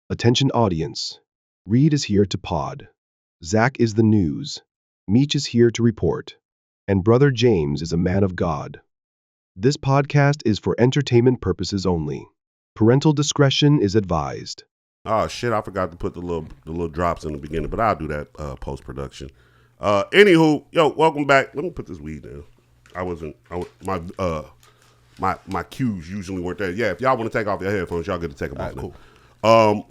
Attention audience. Reed is here to pod. Zach is the news. Meech is here to report. And Brother James is a man of God. This podcast is for entertainment purposes only. Parental discretion is advised. Oh shit! I forgot to put the little drops in the beginning, but I'll do that post production. Anywho, yo, welcome back. Let me put this weed down. My cues usually weren't there. Yeah, if y'all want to take off your headphones, y'all get to take them off now. Cool.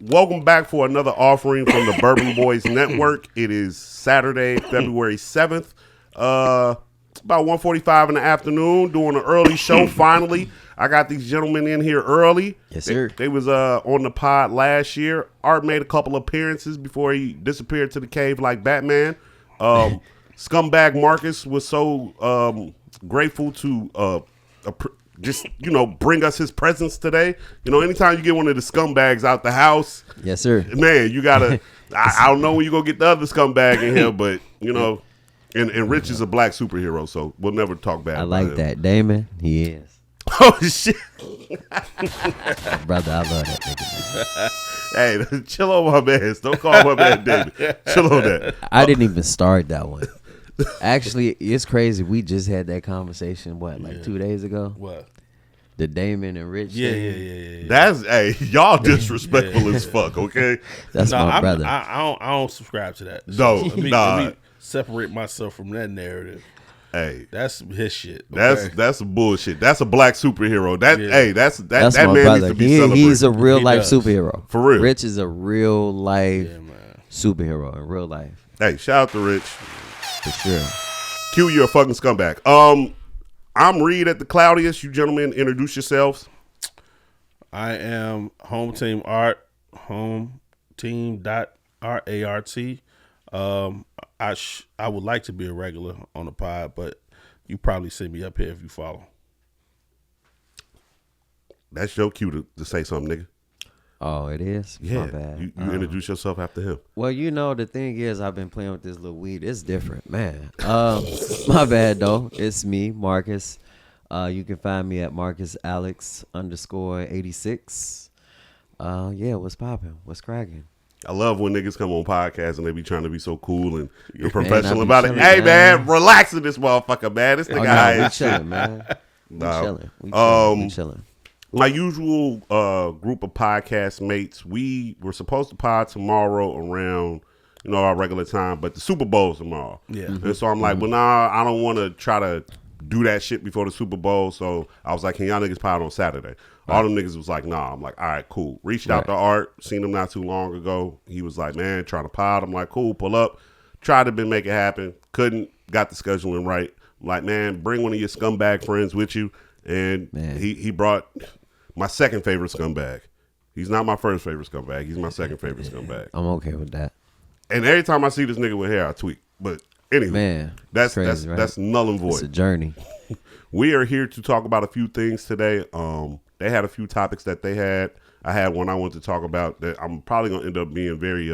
Welcome back for another offering from the Bourbon Boys Network. It is Saturday, February 7th. It's about 1:45 in the afternoon, doing an early show finally. I got these gentlemen in here early. Yes, sir. They was on the pod last year. Art made a couple appearances before he disappeared to the cave like Batman. Scumbag Marcus was so grateful to just, bring us his presence today. Anytime you get one of the scumbags out the house. Yes, sir. Man, you got to, I don't know when you're going to get the other scumbag in here, but, and Rich is a black superhero, so we'll never talk bad about like him. that. Damon, he is. Oh, shit. Brother, I love that nigga. Hey, chill on my man. Don't call my man David. Chill on that. I didn't even start that one. Actually, it's crazy. We just had that conversation, 2 days ago? What? The Damon and Rich Yeah. That's, y'all disrespectful as fuck, okay? That's my brother. I don't subscribe to that. No, let me separate myself from that narrative. Hey, that's his shit. Okay? That's some bullshit. That's a black superhero. That that's that my man brother. needs to be celebrated. He's a real life superhero. For real. Rich is a real life superhero in real life. Hey, shout out to Rich. For sure. Q, you're a fucking scumbag. I'm Reed at the Cloudiest. You gentlemen, introduce yourselves. I am Home Team Art, HomeTeam.RART. I would like to be a regular on the pod, but you probably see me up here if you follow. That's your cue to say something, nigga. Oh, it is? Yeah. My bad. You introduce yourself after him. Well, the thing is, I've been playing with this little weed. It's different, man. My bad, though. It's me, Marcus. You can find me at MarcusAlex_86. What's popping? What's cracking? I love when niggas come on podcasts and they be trying to be so cool and professional about chilling, it. Hey, man, man, relax with this motherfucker, man. This nigga high we as shit. chilling, man. We chilling. We chilling. My usual group of podcast mates, we were supposed to pod tomorrow around, our regular time, but the Super Bowl's tomorrow. Yeah. And so I'm like, well, nah, I don't want to try to do that shit before the Super Bowl. So I was like, can y'all niggas pod on Saturday? All them niggas was like, nah. I'm like, all right, cool. Reached out to Art, seen him not too long ago. He was like, man, trying to pod. I'm like, cool, pull up. Tried to make it happen. Couldn't, got the scheduling right. I'm like, man, bring one of your scumbag friends with you. And he brought my second favorite scumbag. He's not my first favorite scumbag. He's my second favorite scumbag. I'm okay with that. And every time I see this nigga with hair, I tweet. But anyway, man, that's crazy, that's null and void. It's a journey. We are here to talk about a few things today. They had a few topics that they had. I had one I wanted to talk about that I'm probably gonna end up being very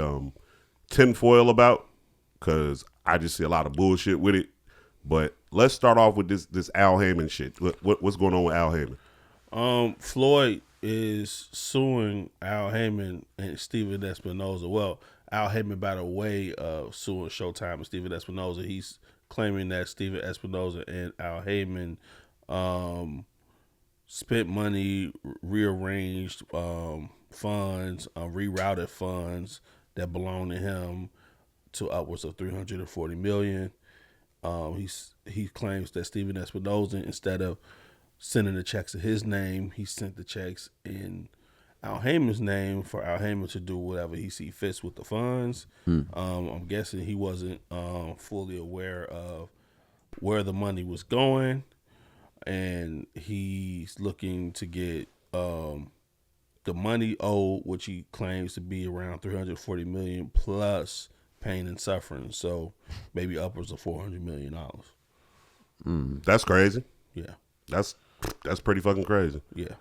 tinfoil about because I just see a lot of bullshit with it. But let's start off with this Al Haymon shit. What's going on with Al Haymon? Floyd is suing Al Haymon and Steven Espinoza. Well, Al Haymon by the way of suing Showtime and Steven Espinoza. He's claiming that Steven Espinoza and Al Haymon spent money, rearranged funds, rerouted funds that belong to him to upwards of $340 million. He claims that Steven Espinoza, instead of sending the checks in his name, he sent the checks in Al Haymon's name for Al Haymon to do whatever he see fits with the funds. I'm guessing he wasn't fully aware of where the money was going, and he's looking to get the money owed, which he claims to be around $340 million plus pain and suffering. So maybe upwards of $400 million. That's crazy. Yeah, that's pretty fucking crazy. yeah.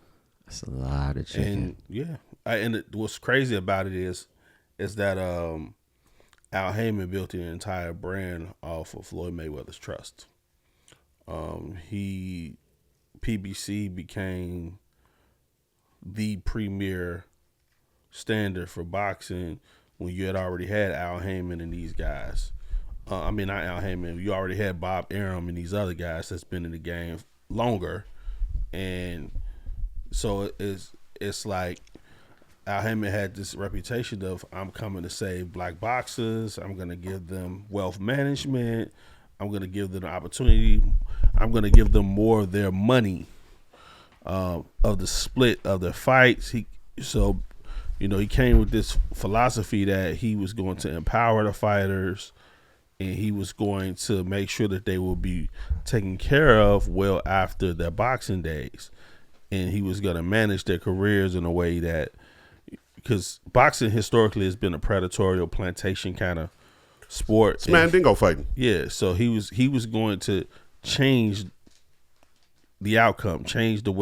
That's a lot of chicken. And what's crazy about it is that Al Haymon built an entire brand off of Floyd Mayweather's trust. PBC became the premier standard for boxing when you had already had Al Heyman and these guys. I mean, not Al Heyman. You already had Bob Arum and these other guys that's been in the game longer, and so it's like Al Heyman had this reputation of, I'm coming to save black boxers. I'm going to give them wealth management. I'm going to give them the opportunity. I'm going to give them more of their money of the split of their fights. He came with this philosophy that he was going to empower the fighters, and he was going to make sure that they will be taken care of well after their boxing days. And he was going to manage their careers in a way that, because boxing historically has been a predatory plantation kind of sport. It's Mandingo fighting. Yeah, so he was going to change the outcome, change the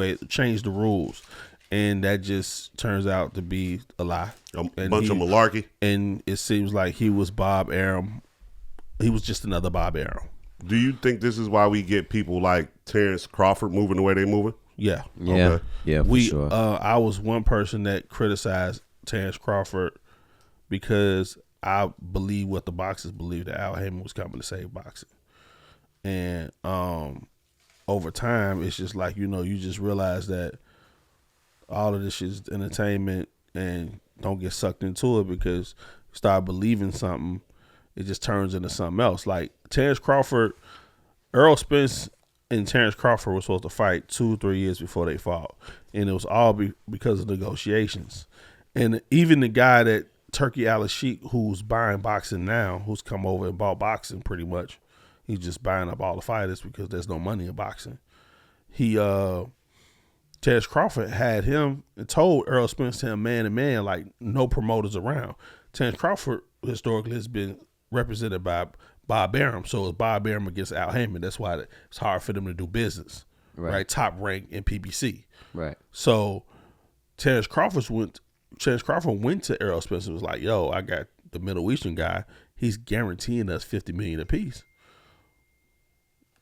rules, and that just turns out to be a lie. A bunch of malarkey. And it seems like he was Bob Arum. He was just another Bob Arum. Do you think this is why we get people like Terrence Crawford moving the way they moving? Yeah. Yeah, for sure. I was one person that criticized Terrence Crawford because I believe what the boxers believe, that Al Heyman was coming to save boxing. And over time, it's just like, you just realize that all of this shit is entertainment, and don't get sucked into it, because you start believing something, it just turns into something else. Like Terrence Crawford, Errol Spence and Terrence Crawford were supposed to fight 2-3 years before they fought, and it was all because of negotiations. And even the guy that Turkey Al-Sheikh, who's buying boxing now, who's come over and bought boxing pretty much, he's just buying up all the fighters because there's no money in boxing. Terrence Crawford had him and told Errol Spence to him man to man, like no promoters around. Terrence Crawford historically has been represented by Bob Arum, so it's Bob Arum against Al Heyman. That's why it's hard for them to do business, right? Top rank in PBC, right? So Terrence Crawford went to Errol Spence and was like, "Yo, I got the Middle Eastern guy. He's guaranteeing us $50 million apiece."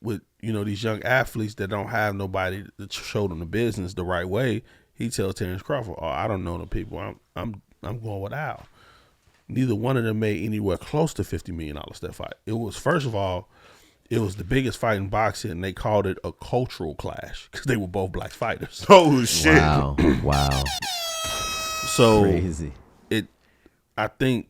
With these young athletes that don't have nobody to show them the business the right way, he tells Terrence Crawford, "Oh, I don't know the people. I'm going with Al." Neither one of them made anywhere close to $50 million that fight. It was, first of all, it was the biggest fight in boxing, and they called it a cultural clash because they were both black fighters. Oh shit! Wow. So Crazy. I think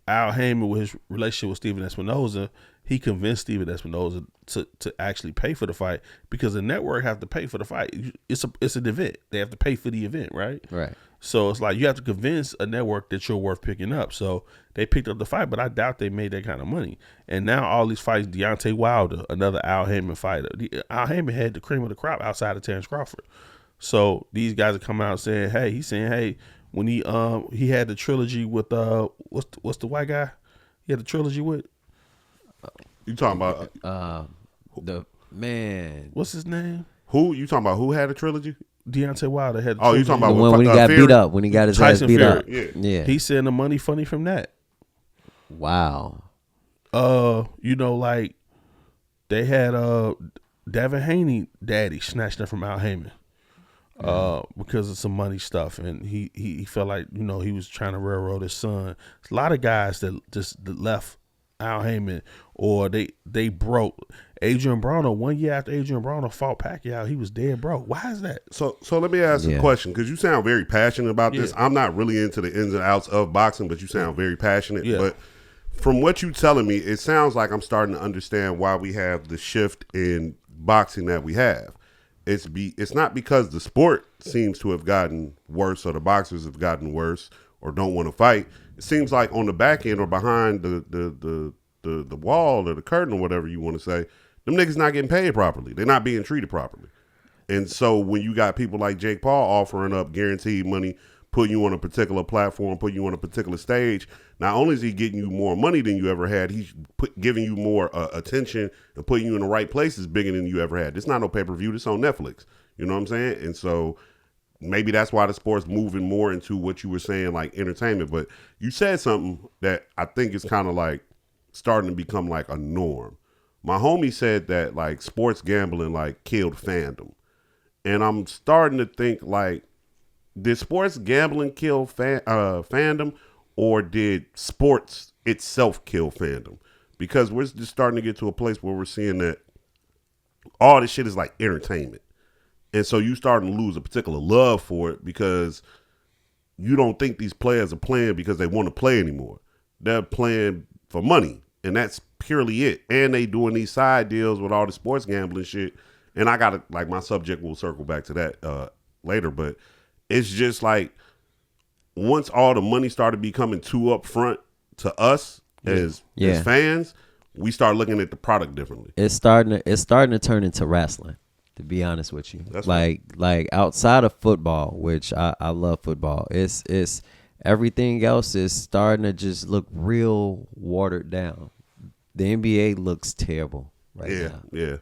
Al Heyman, with his relationship with Steven Espinoza, he convinced Steven Espinoza to actually pay for the fight, because the network have to pay for the fight. It's an event. They have to pay for the event, right? Right. So it's like you have to convince a network that you're worth picking up. So they picked up the fight, but I doubt they made that kind of money. And now all these fights, Deontay Wilder, another Al Heyman fighter. Al Heyman had the cream of the crop outside of Terrence Crawford. So these guys are coming out saying, hey, when he had the trilogy with what's the white guy he had the trilogy with? You talking about The man. What's his name? who? You talking about who had a trilogy? Deontay Wilder had. Oh, you talking about when he got Fury? beat up, when he got his Tyson ass beat Fury, up. yeah. He's saying the money funny from that. Wow. Like they had Devin Haney daddy snatched her from Al Heyman because of some money stuff, and he felt like he was trying to railroad his son. There's a lot of guys that left Al Heyman, or they broke. Adrian Broner, 1 year after Adrian Broner fought Pacquiao, he was dead broke. Why is that? So let me ask a question, because you sound very passionate about this. I'm not really into the ins and outs of boxing, but you sound very passionate. Yeah. But from what you're telling me, it sounds like I'm starting to understand why we have the shift in boxing that we have. It's not because the sport seems to have gotten worse, or the boxers have gotten worse, or don't want to fight. It seems like on the back end, or behind the wall, or the curtain, or whatever you want to say, them niggas not getting paid properly. They're not being treated properly. And so when you got people like Jake Paul offering up guaranteed money, putting you on a particular platform, putting you on a particular stage, not only is he getting you more money than you ever had, he's giving you more attention and putting you in the right places bigger than you ever had. It's not no pay-per-view. It's on Netflix. You know what I'm saying? And so maybe that's why the sport's moving more into what you were saying, like entertainment. But you said something that I think is kind of like starting to become like a norm. My homie said that like sports gambling like killed fandom. And I'm starting to think like did sports gambling kill fandom, or did sports itself kill fandom? Because we're just starting to get to a place where we're seeing that all this shit is like entertainment. And so you starting to lose a particular love for it because you don't think these players are playing because they want to play anymore. They're playing for money, and that's purely it. And they doing these side deals with all the sports gambling shit. And I got to, like, my subject will circle back to that later, but it's just like once all the money started becoming too upfront to us as fans, we start looking at the product differently. It's starting to turn into wrestling, to be honest with you. That's like outside of football, which I love football. It's everything else is starting to just look real watered down. The NBA looks terrible right now. Yeah.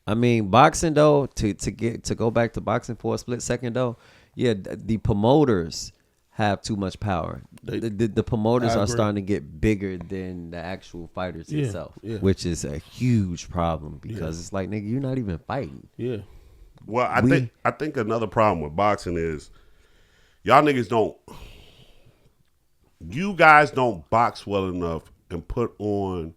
I mean, boxing though, to go back to boxing for a split second though, the promoters have too much power. The promoters are starting to get bigger than the actual fighters itself, which is a huge problem because it's like, nigga, you're not even fighting. Yeah. Well, I think another problem with boxing is y'all niggas you guys don't box well enough and put on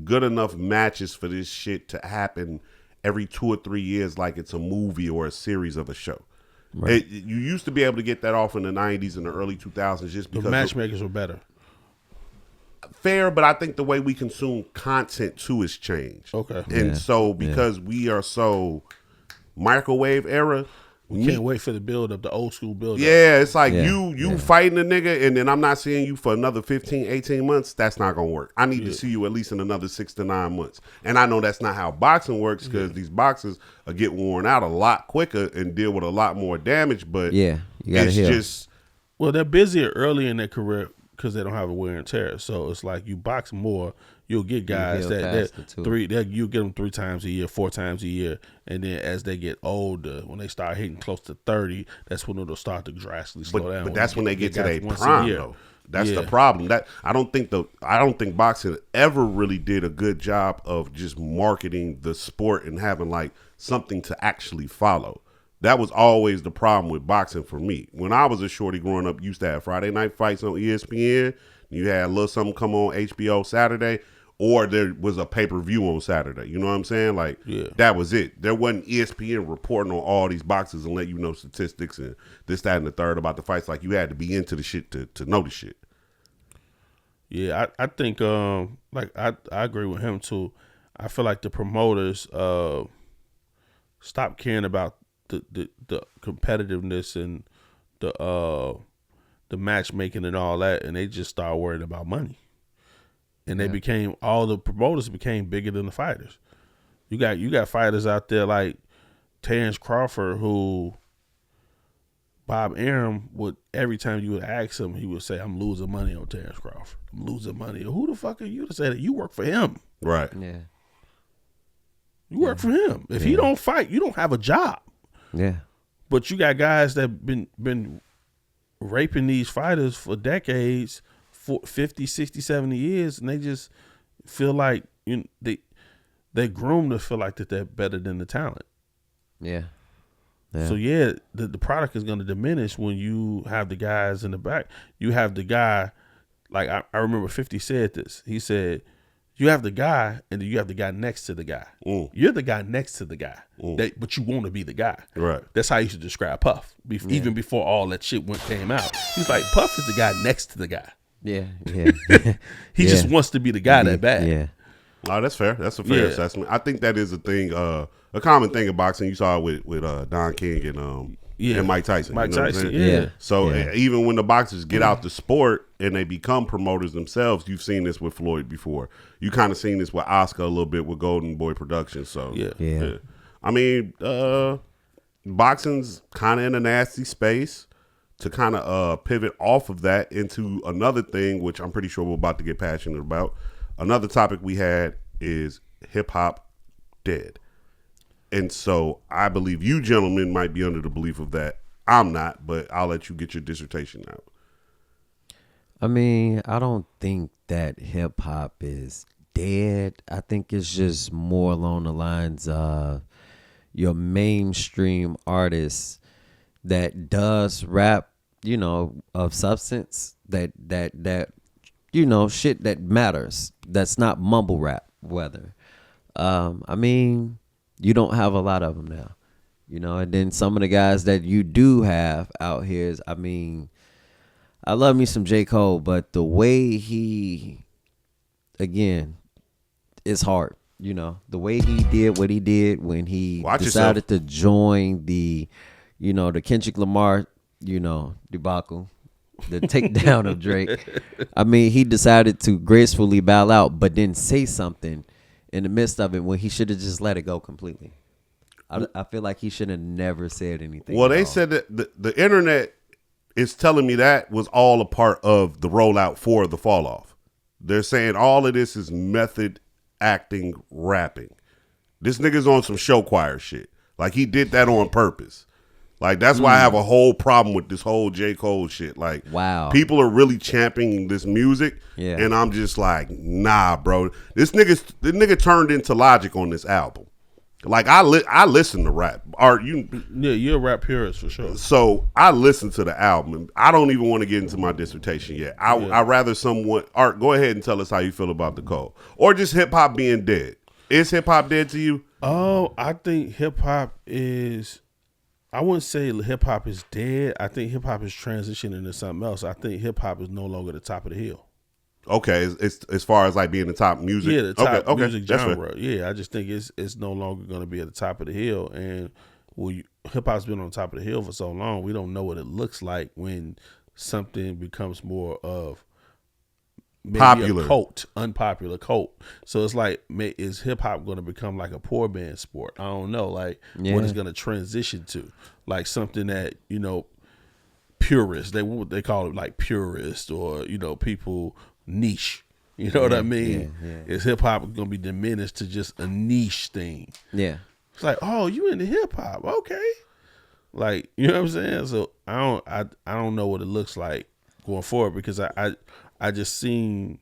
good enough matches for this shit to happen every 2 or 3 years like it's a movie or a series of a show. Right. You used to be able to get that off in the 90s and the early 2000s just because the matchmakers were better. Fair, but I think the way we consume content too has changed. Okay. And so because we are so microwave era, we can't wait for the build up, the old school build up. Yeah, it's like you fighting a nigga and then I'm not seeing you for another 15, 18 months. That's not going to work. I need to see you at least in another 6 to 9 months. And I know that's not how boxing works because these boxers get worn out a lot quicker and deal with a lot more damage. But you gotta heal. Just... Well, they're busier early in their career because they don't have a wear and tear. So it's like you box more, you'll get guys you'll get them 3 times a year, 4 times a year, and then as they get older, when they start hitting close to 30, that's when it'll start to drastically slow down. But that's when they get to their prime, though. That's the problem. That I don't think boxing ever really did a good job of just marketing the sport and having like something to actually follow. That was always the problem with boxing for me. When I was a shorty growing up, used to have Friday night fights on ESPN. You had a little something come on HBO Saturday, or there was a pay-per-view on Saturday. You know what I'm saying? Like, that was it. There wasn't ESPN reporting on all these boxes and let you know statistics and this, that, and the third about the fights. Like, you had to be into the shit to know the shit. Yeah, I think, I agree with him, too. I feel like the promoters stopped caring about the competitiveness and the matchmaking and all that, and they just started worrying about money. And they all the promoters became bigger than the fighters. You got fighters out there like Terrence Crawford, who Bob Arum would, every time you would ask him, he would say, "I'm losing money on Terrence Crawford. I'm losing money." Who the fuck are you to say that? You work for him, right? Yeah, you work for him. If he don't fight, you don't have a job. Yeah, but you got guys that been raping these fighters for decades, for 50, 60, 70 years, and they just feel like they groomed to feel like that they're better than the talent. Yeah. So the product is going to diminish when you have the guys in the back. You have the guy, like I remember 50 said this. He said, you have the guy, and then you have the guy next to the guy. You're the guy next to the guy, but you want to be the guy. Right. That's how he used to describe Puff, even before all that shit came out. He's like, Puff is the guy next to the guy. Yeah. He just wants to be the guy that bad. Yeah. Oh, that's fair. That's a fair assessment. I think that is a thing, a common thing in boxing. You saw it with Don King and Mike Tyson. Mike you know Tyson, yeah. So even when the boxers get out the sport and they become promoters themselves, you've seen this with Floyd before. You kind of seen this with Oscar a little bit with Golden Boy Productions. So yeah. I mean, boxing's kind of in a nasty space. To kind of pivot off of that into another thing, which I'm pretty sure we're about to get passionate about. Another topic we had is hip hop dead. And so I believe you gentlemen might be under the belief of that. I'm not, but I'll let you get your dissertation out. I mean, I don't think that hip hop is dead. I think it's just more along the lines of your mainstream artists that does rap, you know, of substance, that you know, shit that matters, that's not mumble rap. Whether I mean, you don't have a lot of them now, you know. And then some of the guys that you do have out here is, I mean, I love me some J. Cole, but the way he, again, it's hard. You know, the way he did what he did when he decided to join the, you know, the Kendrick Lamar, you know, debacle, the takedown of Drake. I mean, he decided to gracefully bow out, but then say something in the midst of it when he should have just let it go completely. I feel like he should have never said anything. Well, they said that the internet is telling me that was all a part of the rollout for the fall off. They're saying all of this is method acting rapping. This nigga's on some show choir shit. Like, he did that on purpose. Like, that's why I have a whole problem with this whole J. Cole shit. Like, wow, people are really championing this music, and I'm just like, nah, bro. This nigga turned into Logic on this album. Like, I listen to rap. You're a rap purist for sure. So I listen to the album. I don't even want to get into my dissertation yet. I rather someone. Art, go ahead and tell us how you feel about the Cole, or just hip hop being dead. Is hip hop dead to you? Oh, I think hip hop is. I wouldn't say hip hop is dead. I think hip hop is transitioning into something else. I think hip hop is no longer the top of the hill. Okay, it's as far as like being the top music. Yeah, the top music genre. Yeah, I just think it's no longer going to be at the top of the hill. And hip hop's been on top of the hill for so long, we don't know what it looks like when something becomes more of maybe popular, a cult, unpopular cult. So it's like, is hip hop going to become like a poor man's sport? I don't know. Like, what it's going to transition to, like something that, you know, purists. They call it like purists, or, you know, people niche. You know what I mean? Is hip hop going to be diminished to just a niche thing? Yeah. It's like, oh, you into hip hop? Okay. Like, you know what I'm saying? So I don't know what it looks like going forward, because I just seen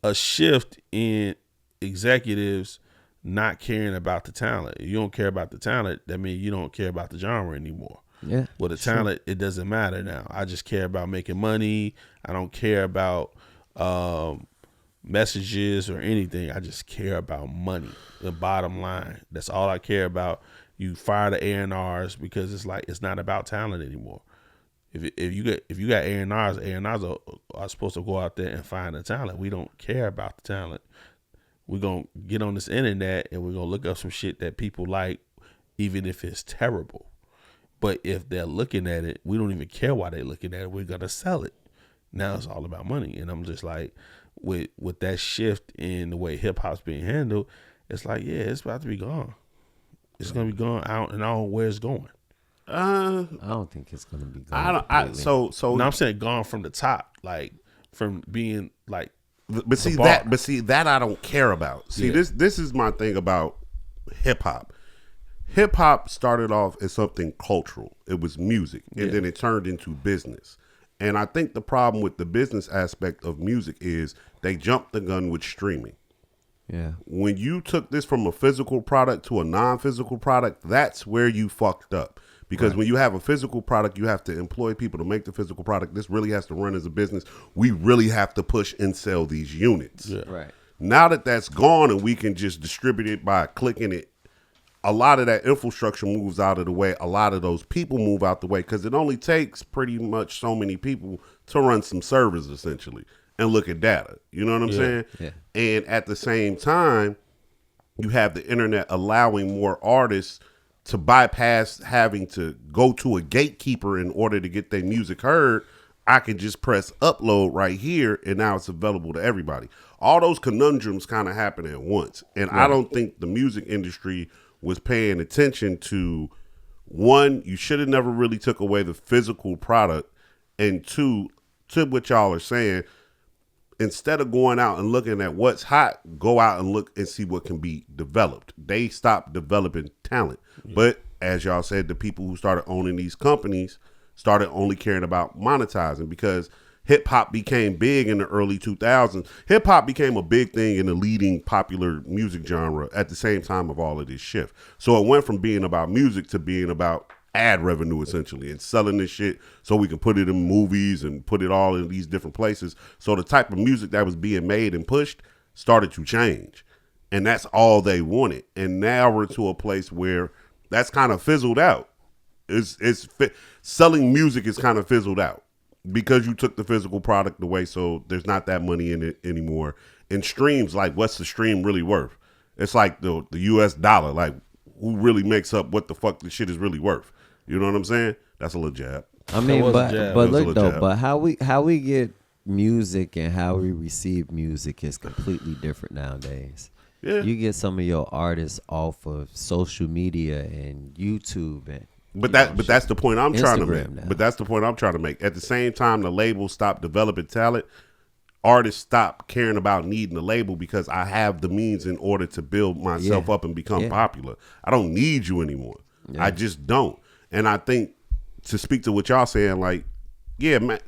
a shift in executives not caring about the talent. If you don't care about the talent, that means you don't care about the genre anymore. Yeah. Well, the talent, it doesn't matter now. I just care about making money. I don't care about messages or anything. I just care about money. The bottom line. That's all I care about. You fire the A&Rs because it's like, it's not about talent anymore. If you got A&Rs are supposed to go out there and find the talent. We don't care about the talent. We're going to get on this internet and we're going to look up some shit that people like, even if it's terrible. But if they're looking at it, we don't even care why they're looking at it. We're going to sell it. Now it's all about money. And I'm just like, with that shift in the way hip hop's being handled, it's like, yeah, it's about to be gone. It's going to be gone out, and I don't know where it's going. I don't think it's gonna be gone. So no, I'm saying gone from the top, like from being like. But see that I don't care about. See, this is my thing about hip hop. Hip hop started off as something cultural. It was music, and then it turned into business. And I think the problem with the business aspect of music is they jumped the gun with streaming. Yeah. When you took this from a physical product to a non-physical product, that's where you fucked up. Because when you have a physical product, you have to employ people to make the physical product. This really has to run as a business. We really have to push and sell these units. Yeah. Right. Now that that's gone and we can just distribute it by clicking it, a lot of that infrastructure moves out of the way. A lot of those people move out the way because it only takes pretty much so many people to run some servers essentially and look at data. You know what I'm saying? Yeah. And at the same time, you have the internet allowing more artists to bypass having to go to a gatekeeper in order to get their music heard. I can just press upload right here, and now it's available to everybody. All those conundrums kind of happen at once. And I don't think the music industry was paying attention to, one, you should have never really took away the physical product, and two, to what y'all are saying, instead of going out and looking at what's hot, go out and look and see what can be developed. They stopped developing talent. Yeah. But as y'all said, the people who started owning these companies started only caring about monetizing, because hip hop became big in the early 2000s. Hip hop became a big thing in the leading popular music genre at the same time of all of this shift. So it went from being about music to being about ad revenue essentially and selling this shit so we can put it in movies and put it all in these different places. So the type of music that was being made and pushed started to change. And that's all they wanted. And now we're to a place where that's kind of fizzled out. Selling music is kind of fizzled out because you took the physical product away. So there's not that money in it anymore. And streams, like, what's the stream really worth? It's like the US dollar. Like, who really makes up what the fuck the shit is really worth? You know what I'm saying? That's a little jab. I mean, but look though, but how we get music and how we receive music is completely different nowadays. Yeah. You get some of your artists off of social media and YouTube and But that's the point I'm trying to make. now. But that's the point I'm trying to make. At the same time, the label stopped developing talent. Artists stop caring about needing a label because I have the means in order to build myself up and become popular. I don't need you anymore. Yeah. I just don't. And I think to speak to what y'all saying, like, yeah, man,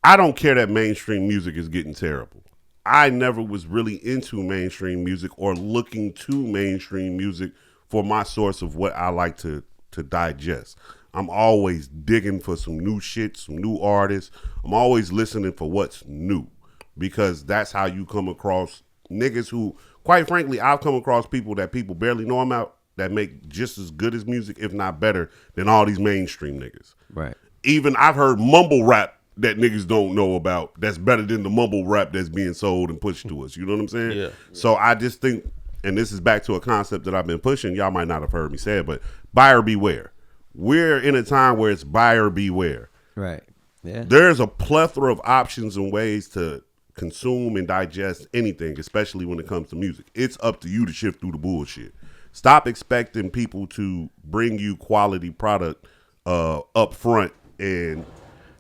I don't care that mainstream music is getting terrible. I never was really into mainstream music or looking to mainstream music for my source of what I like to digest. I'm always digging for some new shit, some new artists. I'm always listening for what's new because that's how you come across niggas who, quite frankly, I've come across people that people barely know about that make just as good as music, if not better, than all these mainstream niggas. Right. Even I've heard mumble rap that niggas don't know about that's better than the mumble rap that's being sold and pushed to us. You know what I'm saying? Yeah. So I just think, and this is back to a concept that I've been pushing. Y'all might not have heard me say it, but buyer beware. We're in a time where it's buyer beware. Right. Yeah. There's a plethora of options and ways to consume and digest anything, especially when it comes to music. It's up to you to shift through the bullshit. Stop expecting people to bring you quality product up front and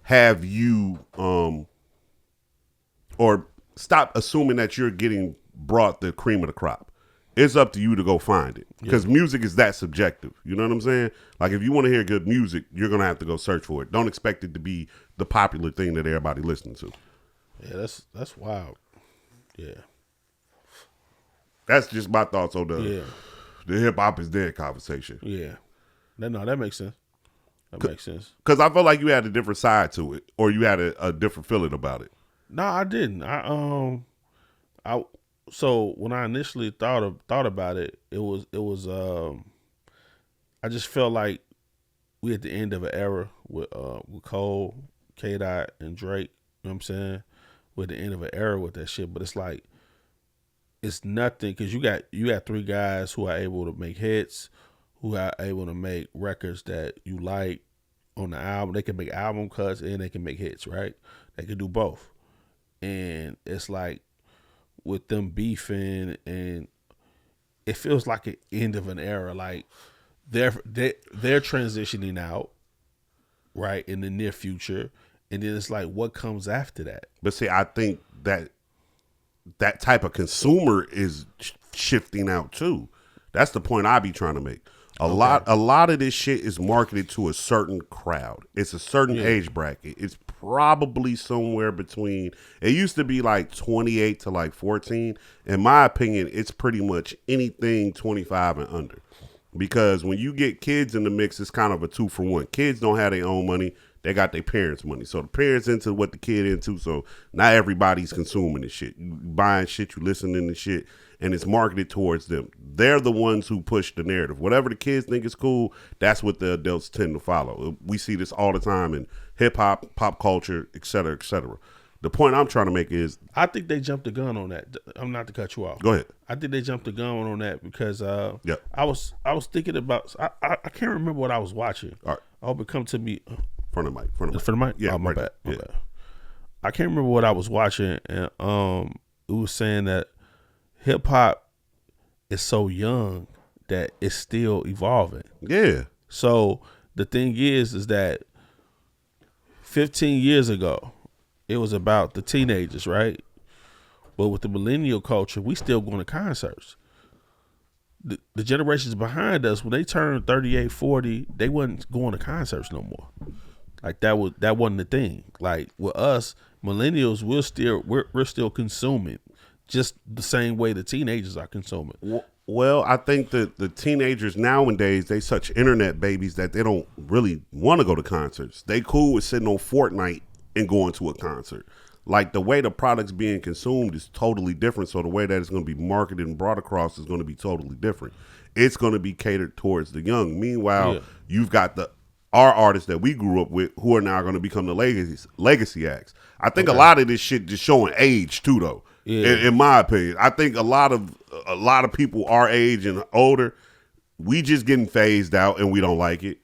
have you or stop assuming that you're getting brought the cream of the crop. It's up to you to go find it because music is that subjective. You know what I'm saying? Like if you want to hear good music, you're going to have to go search for it. Don't expect it to be the popular thing that everybody listening to. Yeah, that's wild. Yeah. That's just my thoughts on the hip hop is dead conversation. Yeah. No, that makes sense. That makes sense. Because I felt like you had a different side to it or you had a different feeling about it. No, I didn't. So when I initially thought about it, it was I just felt like we at the end of an era with Cole, K-Dot, and Drake. You know what I'm saying? We're at the end of an era with that shit. But it's like it's nothing because you got three guys who are able to make hits, who are able to make records that you like on the album. They can make album cuts and they can make hits, right? They can do both. And it's like with them beefing, and it feels like an end of an era. Like they're transitioning out, right, in the near future, and then it's like, what comes after that? But see, I think that type of consumer is shifting out too. That's the point I be trying to make. A lot of this shit is marketed to a certain crowd. It's a certain age bracket. It's probably somewhere between, it used to be like 28 to like 14. In my opinion, it's pretty much anything 25 and under. Because when you get kids in the mix, it's kind of a 2-for-1. Kids don't have their own money. They got their parents' money. So the parents into what the kid into. So not everybody's consuming this shit. You buying shit, you listening to shit, and it's marketed towards them. They're the ones who push the narrative. Whatever the kids think is cool, that's what the adults tend to follow. We see this all the time in hip-hop, pop culture, et cetera, et cetera. The point I'm trying to make is, I think they jumped the gun on that. I'm not to cut you off. Go ahead. I think they jumped the gun on that because I was thinking about, I can't remember what I was watching. All right. I hope it come to me. Front of the mic. For the mic? Yeah, oh, my right bad. there. My bad. I can't remember what I was watching, and it was saying that hip hop is so young that it's still evolving. Yeah. So the thing is that 15 years ago, it was about the teenagers, right? But with the millennial culture, we still going to concerts. The generations behind us, when they turned 38, 40, they wasn't going to concerts no more. Like that wasn't the thing. Like with us, millennials, we're still consuming just the same way the teenagers are consuming. Well, I think that the teenagers nowadays, they such internet babies that they don't really want to go to concerts. They cool with sitting on Fortnite and going to a concert. Like the way the product's being consumed is totally different. So the way that it's going to be marketed and brought across is going to be totally different. It's going to be catered towards the young. Meanwhile, you've got our artists that we grew up with who are now going to become the legacy acts. I think a lot of this shit just showing age too, though. Yeah. In my opinion, I think a lot of people our age and older, we just getting phased out and we don't like it.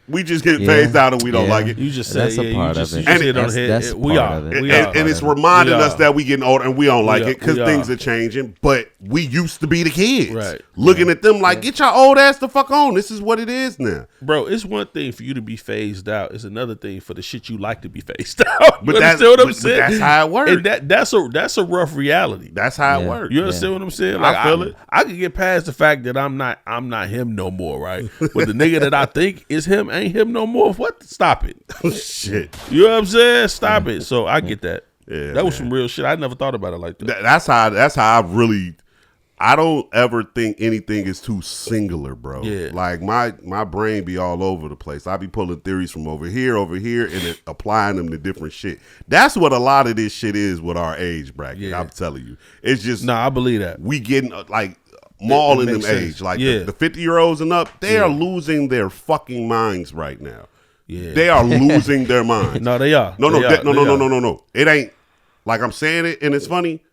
We just get phased out and we don't like it. You just said that's a part of it. We are. And it's reminding us that we getting older and we don't like it because things are changing. But we used to be the kids. Right. Looking at them like, get your old ass the fuck on. This is what it is now. Bro, it's one thing for you to be phased out. It's another thing for the shit you like to be phased out. But that's what I'm saying? That's how it works. And that's a rough reality. That's how it works. You understand what I'm saying? Like, I feel it. I can get past the fact that I'm not him no more, right? But the nigga that I think is him ain't him no more. What? Stop it. Shit. You know what I'm saying? Stop it. So I get that. Yeah, that was some real shit. I never thought about it like that. That's how I really. I don't ever think anything is too singular, bro. Yeah. Like my brain be all over the place. I be pulling theories from over here, and then applying them to different shit. That's what a lot of this shit is with our age bracket. Yeah. I'm telling you, it's just I believe that we getting like mauling them age, like the 50-year-olds and up. They are losing their fucking minds right now. Yeah, they are losing their minds. No, they are. No. It ain't like I'm saying it, and it's funny,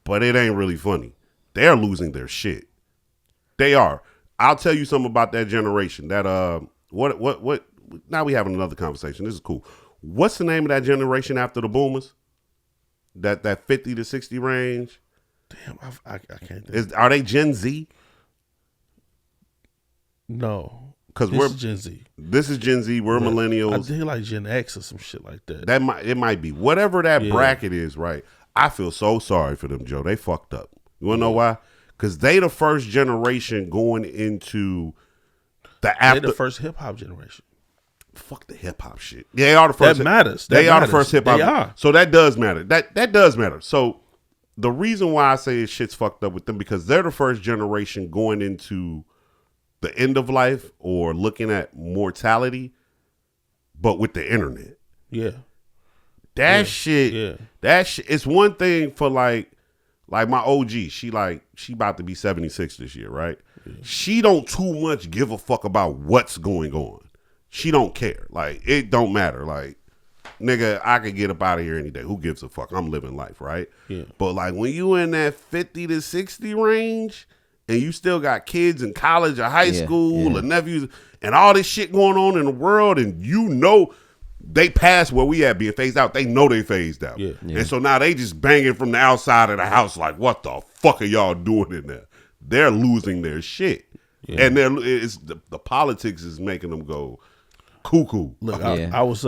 but it ain't really funny. They're losing their shit. They are. I'll tell you something about that generation. That what? Now we having another conversation. This is cool. What's the name of that generation after the boomers? That 50 to 60 range. Damn, I can't think. Are they Gen Z? No, because we're Gen Z. This is Gen Z. We're millennials. I think like Gen X or some shit like that. It might be whatever that bracket is. Right. I feel so sorry for them, Joe. They fucked up. You want to know why? Because they the first generation going into They the first hip hop generation. Fuck the hip hop shit. They are the first. That matters. They are the first hip hop. They are. So that does matter. That does matter. So the reason why I say shit's fucked up with them because they're the first generation going into the end of life or looking at mortality, but with the internet. Yeah. That shit. It's one thing for like my OG, she about to be 76 this year, right? Yeah. She don't too much give a fuck about what's going on. She don't care. Like, it don't matter. Like, nigga, I could get up out of here any day. Who gives a fuck? I'm living life, right? Yeah. But like when you in that 50 to 60 range and you still got kids in college or high school or nephews and all this shit going on in the world and you know they passed where we at being phased out. They know they phased out. Yeah. And so now they just banging from the outside of the house like, what the fuck are y'all doing in there? They're losing their shit. Yeah. And it's the politics is making them go cuckoo. Look, I was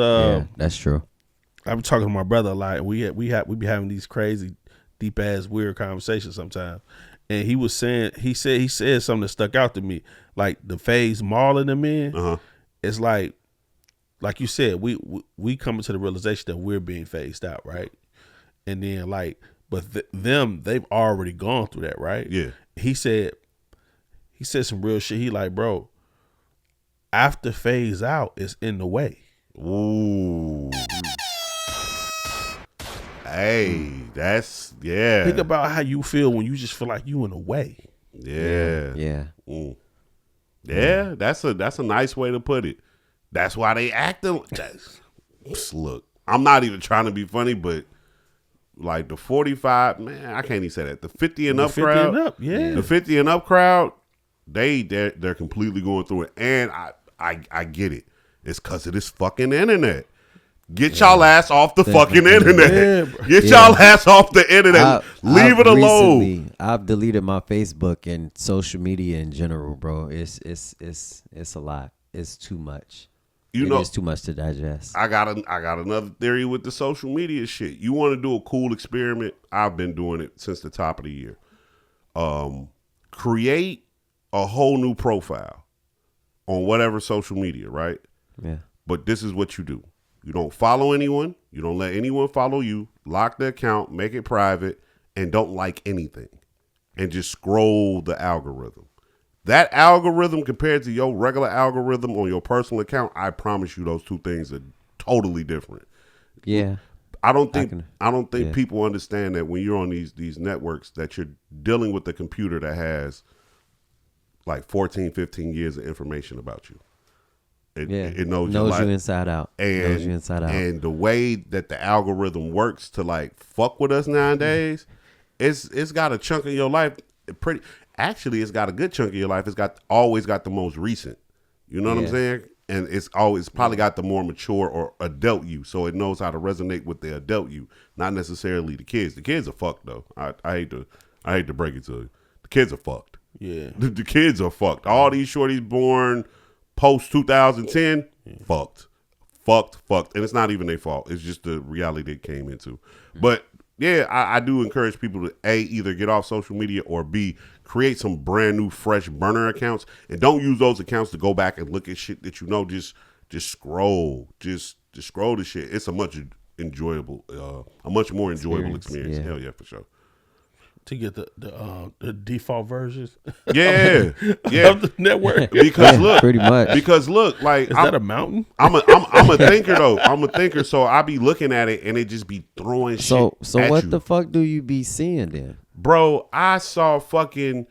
that's true. I was talking to my brother a lot. We be having these crazy, deep ass, weird conversations sometimes. And he said something that stuck out to me. Like the phase mauling them in, it's like you said, we come to the realization that we're being phased out, right? And then but they've already gone through that, right? Yeah. He said some real shit. He like, bro, after phase out is in the way. Ooh. Hey, that's Think about how you feel when you just feel like you in the way. Yeah. Yeah. Mm. Yeah, that's a nice way to put it. That's why they acting. Look, I'm not even trying to be funny, but like the 45, man, I can't even say that. The 50 and up 50 crowd, and up, yeah. The 50 and up crowd, they're completely going through it, and I get it. It's because of this fucking internet. Get y'all ass off the fucking internet. Get y'all ass off the internet. Leave it alone. I've deleted my Facebook and social media in general, bro. It's a lot. It's too much. It's too much to digest. I got another theory with the social media shit. You want to do a cool experiment? I've been doing it since the top of the year. Create a whole new profile on whatever social media, right? Yeah. But this is what you do. You don't follow anyone. You don't let anyone follow you. Lock the account, make it private, and don't like anything. and just scroll the algorithm. That algorithm compared to your regular algorithm on your personal account, I promise you those two things are totally different. Yeah. I don't think people understand that when you're on these networks that you're dealing with a computer that has like 14, 15 years of information about you. It knows your life. You inside out. Knows you inside out. And the way that the algorithm works to like fuck with us nowadays, it's got a chunk of your life Actually, it's got a good chunk of your life. It's always got the most recent. You know what I'm saying? And it's probably got the more mature or adult you, so it knows how to resonate with the adult you, not necessarily the kids. The kids are fucked though. I hate to break it to you. The kids are fucked. Yeah, the kids are fucked. All these shorties born post 2010, fucked, and it's not even their fault. It's just the reality they came into. But yeah, I do encourage people to either get off social media or B, create some brand new fresh burner accounts, and don't use those accounts to go back and look at shit that you know. Just scroll, just scroll the shit. It's a much more enjoyable experience. Yeah. Hell yeah, for sure. To get the default versions, Yeah, of the network. Because look, pretty much. Because look, like is that a mountain? I'm a thinker though. I'm a thinker, so I be looking at it and it just be throwing shit. So at what you. the fuck do you be seeing then? Bro, I saw fucking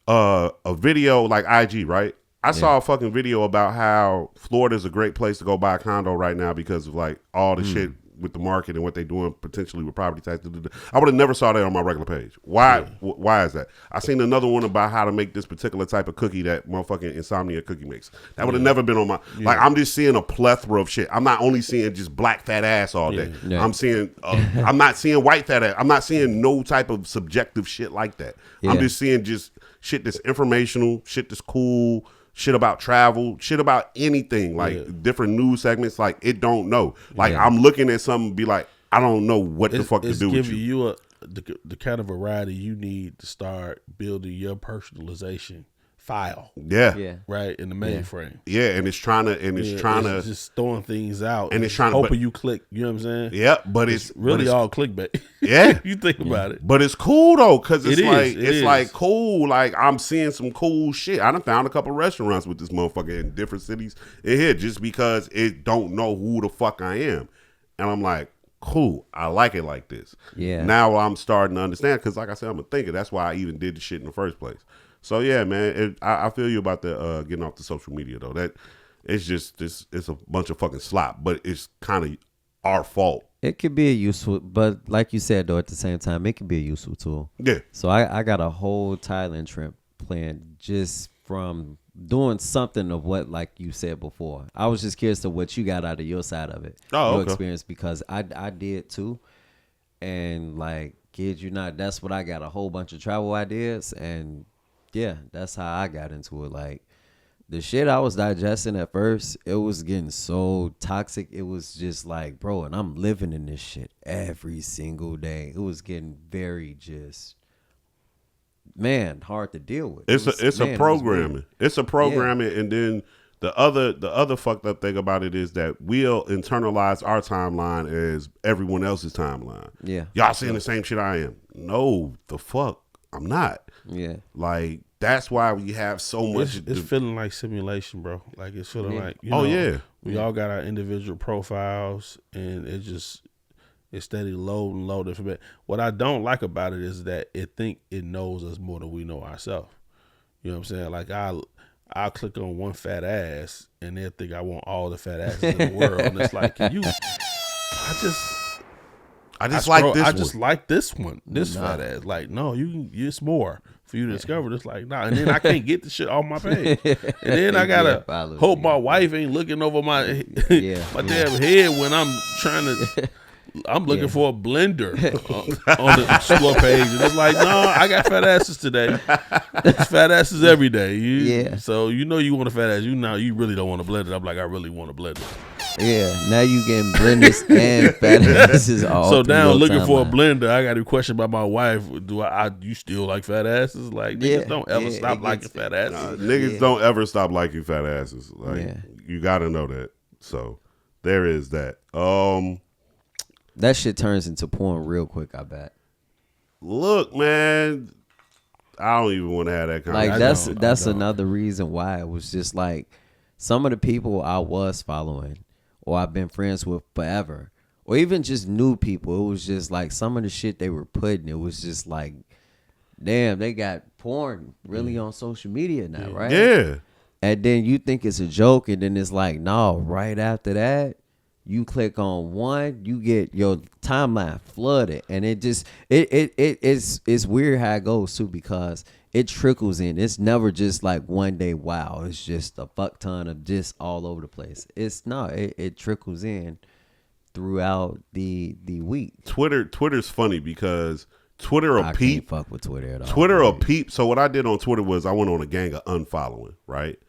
a video like IG, right? I saw a fucking video about how Florida's a great place to go buy a condo right now because of like all the shit with the market and what they're doing potentially with property tax. I would have never saw that on my regular page. Why? Why is that? I seen another one about how to make this particular type of cookie that motherfucking Insomnia cookie makes. That would have never been on my. Like I'm just seeing a plethora of shit. I'm not only seeing just black fat ass all day. Yeah. I'm seeing. I'm not seeing white fat ass. I'm not seeing no type of subjective shit like that. I'm just seeing just shit that's informational, shit that's cool. Shit about travel, shit about anything, like different news segments. Like it don't know. Like I'm looking at something, and be like, I don't know what the fuck to do with you. It's giving you the kind of variety you need to start building your personalization file. Yeah. Right in the mainframe. Yeah, and it's trying to just throwing things out, and it's trying to hoping you click. You know what I'm saying? Yeah, but it's really all clickbait. Yeah, you think about it. But it's cool though, because it's is. like cool. Like I'm seeing some cool shit. I done found a couple restaurants with this motherfucker in different cities in here just because it don't know who the fuck I am, and I'm like, cool. I like it like this. Yeah. Now I'm starting to understand because, like I said, I'm a thinker. That's why I even did the shit in the first place. So yeah, man, I feel you about the getting off the social media though. That it's just it's a bunch of fucking slop, but it's kind of our fault. It could be a useful, but like you said though, at the same time, it can be a useful tool. Yeah. So I got a whole Thailand trip planned just from doing something of what, like you said before. I was just curious to what you got out of your side of it, your experience, because I did too, and like kid you not, that's what I got, a whole bunch of travel ideas, and yeah, that's how I got into it. Like the shit I was digesting at first, it was getting so toxic. It was just like, bro, and I'm living in this shit every single day. It was getting very just, man, hard to deal with. It's a programming. It's a programming, and then the other fucked up thing about it is that we'll internalize our timeline as everyone else's timeline. Yeah, y'all seeing the same shit I am. No, the fuck, I'm not. Yeah, like that's why we have so much. It's feeling like simulation, bro. Like it's feeling like we all got our individual profiles, and it's steady loading for me. What I don't like about it is that it knows us more than we know ourselves. You know what I'm saying? Like I'll click on one fat ass, and they'll think I want all the fat asses in the world, and it's like, I just like this one, fat ass. Like, no, it's more for you to discover. It's like, nah, and then I can't get the shit off my page, and then I gotta hope my wife ain't looking over my my damn head when I'm trying to. I'm looking for a blender on the explore page, and it's like, no, I got fat asses today. It's fat asses every day. So you want a fat ass. You really don't want a blender. I'm like, I really want a blender. Yeah, now you getting blenders and fat asses all. So now looking for a blender, I got to question about my wife. You still like fat asses? Like niggas don't ever stop liking fat asses. Niggas don't ever stop liking fat asses. Like you got to know that. So there is that. That shit turns into porn real quick, I bet. Look, man, I don't even want to have that Like conversation. that's another reason why it was just like some of the people I was following or I've been friends with forever, or even just new people. It was just like some of the shit they were putting. It was just like, damn, they got porn really on social media now, right? Yeah. And then you think it's a joke, and then it's like, no, right after that, you click on one, you get your timeline flooded. And it just it's weird how it goes too, because it trickles in. It's never just like one day, wow, it's just a fuck ton of just all over the place. It trickles in throughout the week. Twitter's funny because Twitter I will peep. can't fuck with Twitter at all. Twitter will peep. So what I did on Twitter was I went on a gang of unfollowing, right?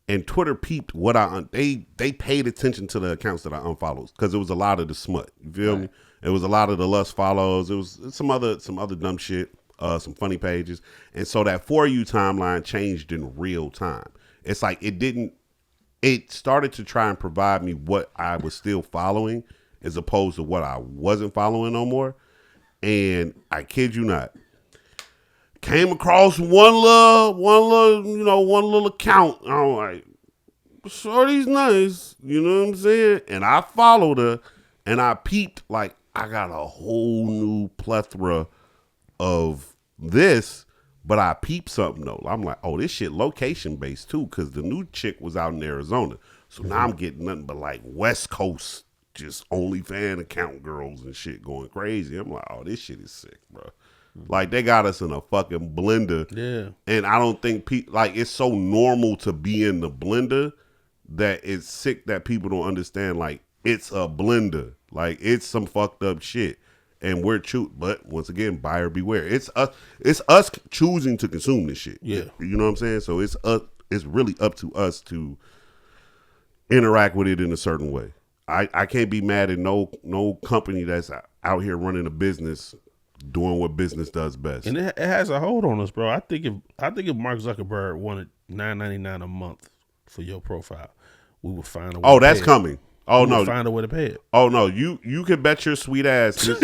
And Twitter peeped what they paid attention to the accounts that I unfollowed, because it was a lot of the smut. You feel me? It was a lot of the lust follows. It was some other dumb shit, some funny pages. And so that For You timeline changed in real time. It's like it started to try and provide me what I was still following as opposed to what I wasn't following no more. And I kid you not, came across one little account. I'm like, shorty's nice, you know what I'm saying? And I followed her, and I peeped, like, I got a whole new plethora of this, but I peeped something though. I'm like, oh, this shit location based too, because the new chick was out in Arizona. So now I'm getting nothing but like West Coast, just OnlyFans account girls and shit going crazy. I'm like, oh, this shit is sick, bro. Like, they got us in a fucking blender. Yeah. And I don't think like, it's so normal to be in the blender that it's sick that people don't understand. Like, it's a blender. Like, it's some fucked up shit. And we're but once again, buyer beware. It's us choosing to consume this shit. Yeah. You know what I'm saying? So it's really up to us to interact with it in a certain way. I can't be mad at no company that's out here running a business doing what business does best. And it has a hold on us, bro. I think if Mark Zuckerberg wanted $9.99 a month for your profile, we would find a way. Oh, that's coming. Oh, no. Find a way to pay it. Oh, no. You can bet your sweet ass. You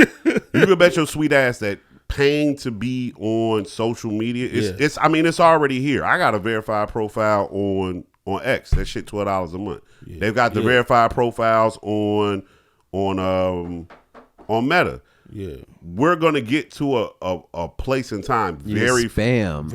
can bet your sweet ass that paying to be on social media it's already here. I got a verified profile on X. That shit $12 a month. Yeah. They've got the verified profiles on Meta. Yeah, we're gonna get to a place in time very spam.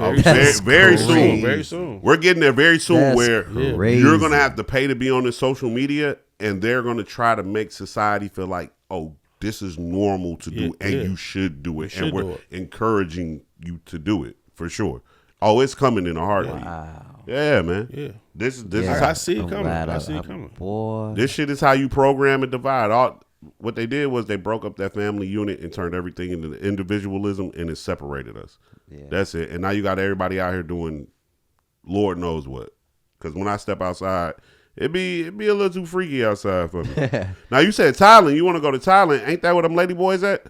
Very soon. Very soon. We're getting there very soon. That's where crazy. You're gonna have to pay to be on the social media, and they're gonna try to make society feel like, oh, this is normal to do, and you should do it, and we're encouraging you to do it for sure. Oh, it's coming in a heartbeat. Wow. Yeah, man. Yeah. This is I see it coming. I see it coming. Boy. This shit is how you program and divide. What they did was they broke up that family unit and turned everything into individualism, and it separated us. Yeah. That's it. And now you got everybody out here doing Lord knows what. Because when I step outside, it'd be a little too freaky outside for me. Now, you said Thailand. You want to go to Thailand. Ain't that where them lady boys at?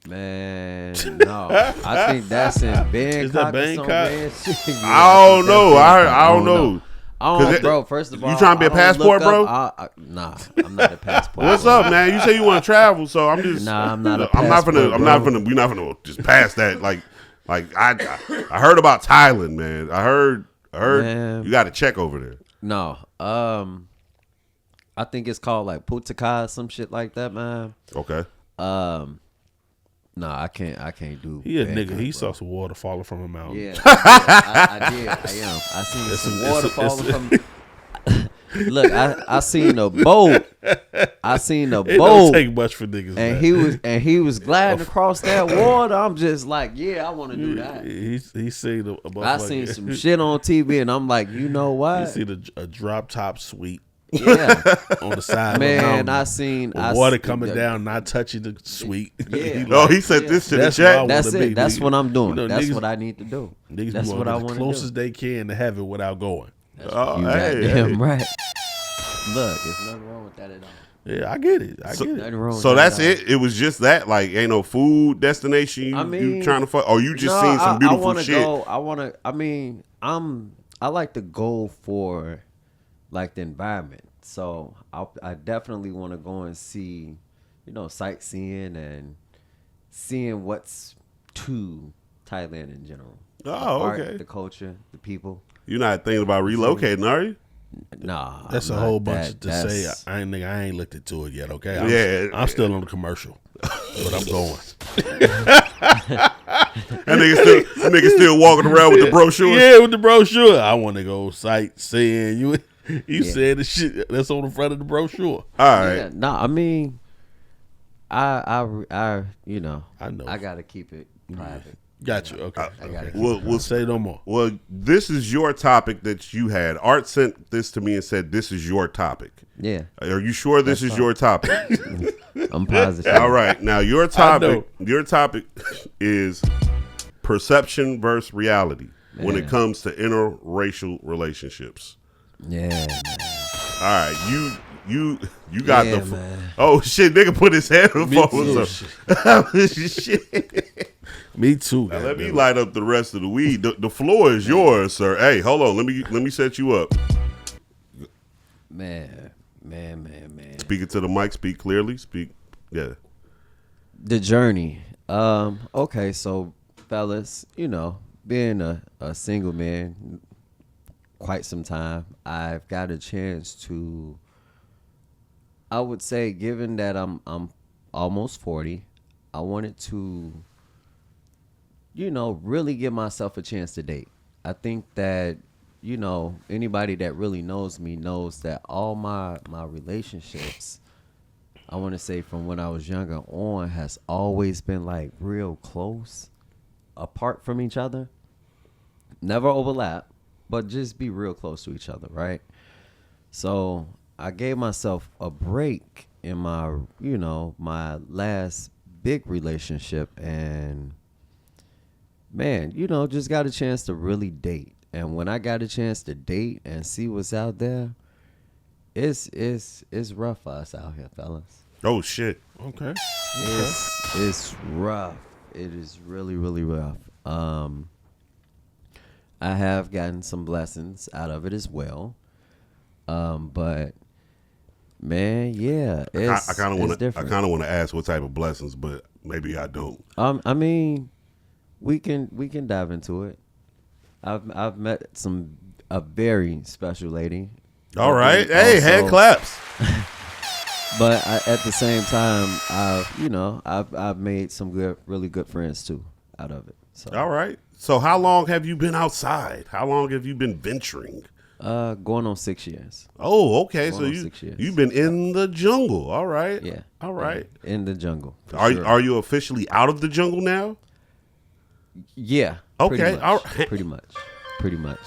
Man, no. I think that's in Bangkok. Is that Bangkok? I don't know. I don't know. Bro, first of all, you trying to be a passport, bro? Nah, I'm not a passport. What's up, man? You say you want to travel, so I'm just. Nah, I'm not a passport. We're not gonna just pass that. Like I heard about Thailand, man. I heard man. You got to check over there. No, I think it's called like Putakai, some shit like that, man. Okay. No, I can't do. He a nigga. He saw some water falling from a mountain. Yeah, I did. I seen some water falling from. Look, I seen a boat. It don't take much for niggas. And he was gliding across that water. I'm just like, yeah, I want to do that. He seen I seen some shit on TV, and I'm like, you know what? He seen a drop top suite. Yeah, on the side. Man, I seen water coming down, not touching the suite. Yeah, he said this to the chat. That's it. That's nigga. what I'm doing. You know, that's what I need to do. That's what I want to do. Closest they can to heaven without going. Damn right. Look, there's nothing wrong with that at all. Yeah, I get it. Nothing wrong so with that's that it. It was just that. Like, ain't no food destination. You trying to fuck, or you just seen some beautiful shit. I like to go for like the environment. So I definitely want to go and see, sightseeing and seeing what's to Thailand in general. Oh, art, okay. the culture, the people. You're not thinking about relocating, are you? Nah, That's I'm a not whole bunch to say. that's- I ain't looked into it yet. Okay, I'm still on the commercial, but I'm going. That nigga still walking around with the brochure. Yeah, with the brochure. I want to go sightseeing. You said the shit that's on the front of the brochure. All right. Yeah, no, I mean, I you know, I know. I gotta keep it private. Got you. Okay. I gotta Okay. keep We'll Say no more. Well, this is your topic that you had. Art sent this to me and said, "This is your topic." Yeah, Are you sure this is your topic? I'm positive. All right. Now your topic. Your topic is perception versus reality when it Man. comes to interracial relationships. Yeah, man. All right. You got Yeah, the. man. Oh shit! Nigga put his headphones up. Shit. Me too. Now, let me light up the rest of the weed. The floor is yours, sir. Hey, hold on. Let me set you up. Man. Speaking to the mic. Speak clearly. Speak. Yeah. The journey. Okay, so fellas, you know, being a single man quite some time, I've got a chance to, I would say, given that I'm almost 40, I wanted to, you know, really give myself a chance to date. I think that, you know, anybody that really knows me knows that all my relationships, I want to say from when I was younger on, has always been like real close, apart from each other. Never overlap, but just be real close to each other, right? So I gave myself a break in my, you know, my last big relationship, and man, you know, just got a chance to really date. And when I got a chance to date and see what's out there, it's rough for us out here, fellas. Oh shit. Okay. It's rough. It is really, really rough. I have gotten some blessings out of it as well. But man, yeah, I kind of want to. I different. kind of want to ask what type of blessings, but maybe I don't. I mean, we can dive into it. I've met a very special lady. All right. Also- Hey, hand claps. But at the same time, I've made some really good friends too out of it. So All right. So how long have you been outside? How long have you been venturing? going on 6 years. Oh, okay. Going So on you 6 years. you've been in the jungle. All right. Yeah. All right. In the jungle. for Are sure. are you officially out of the jungle now? Yeah. Okay, Pretty much. all right. Pretty much. Pretty much.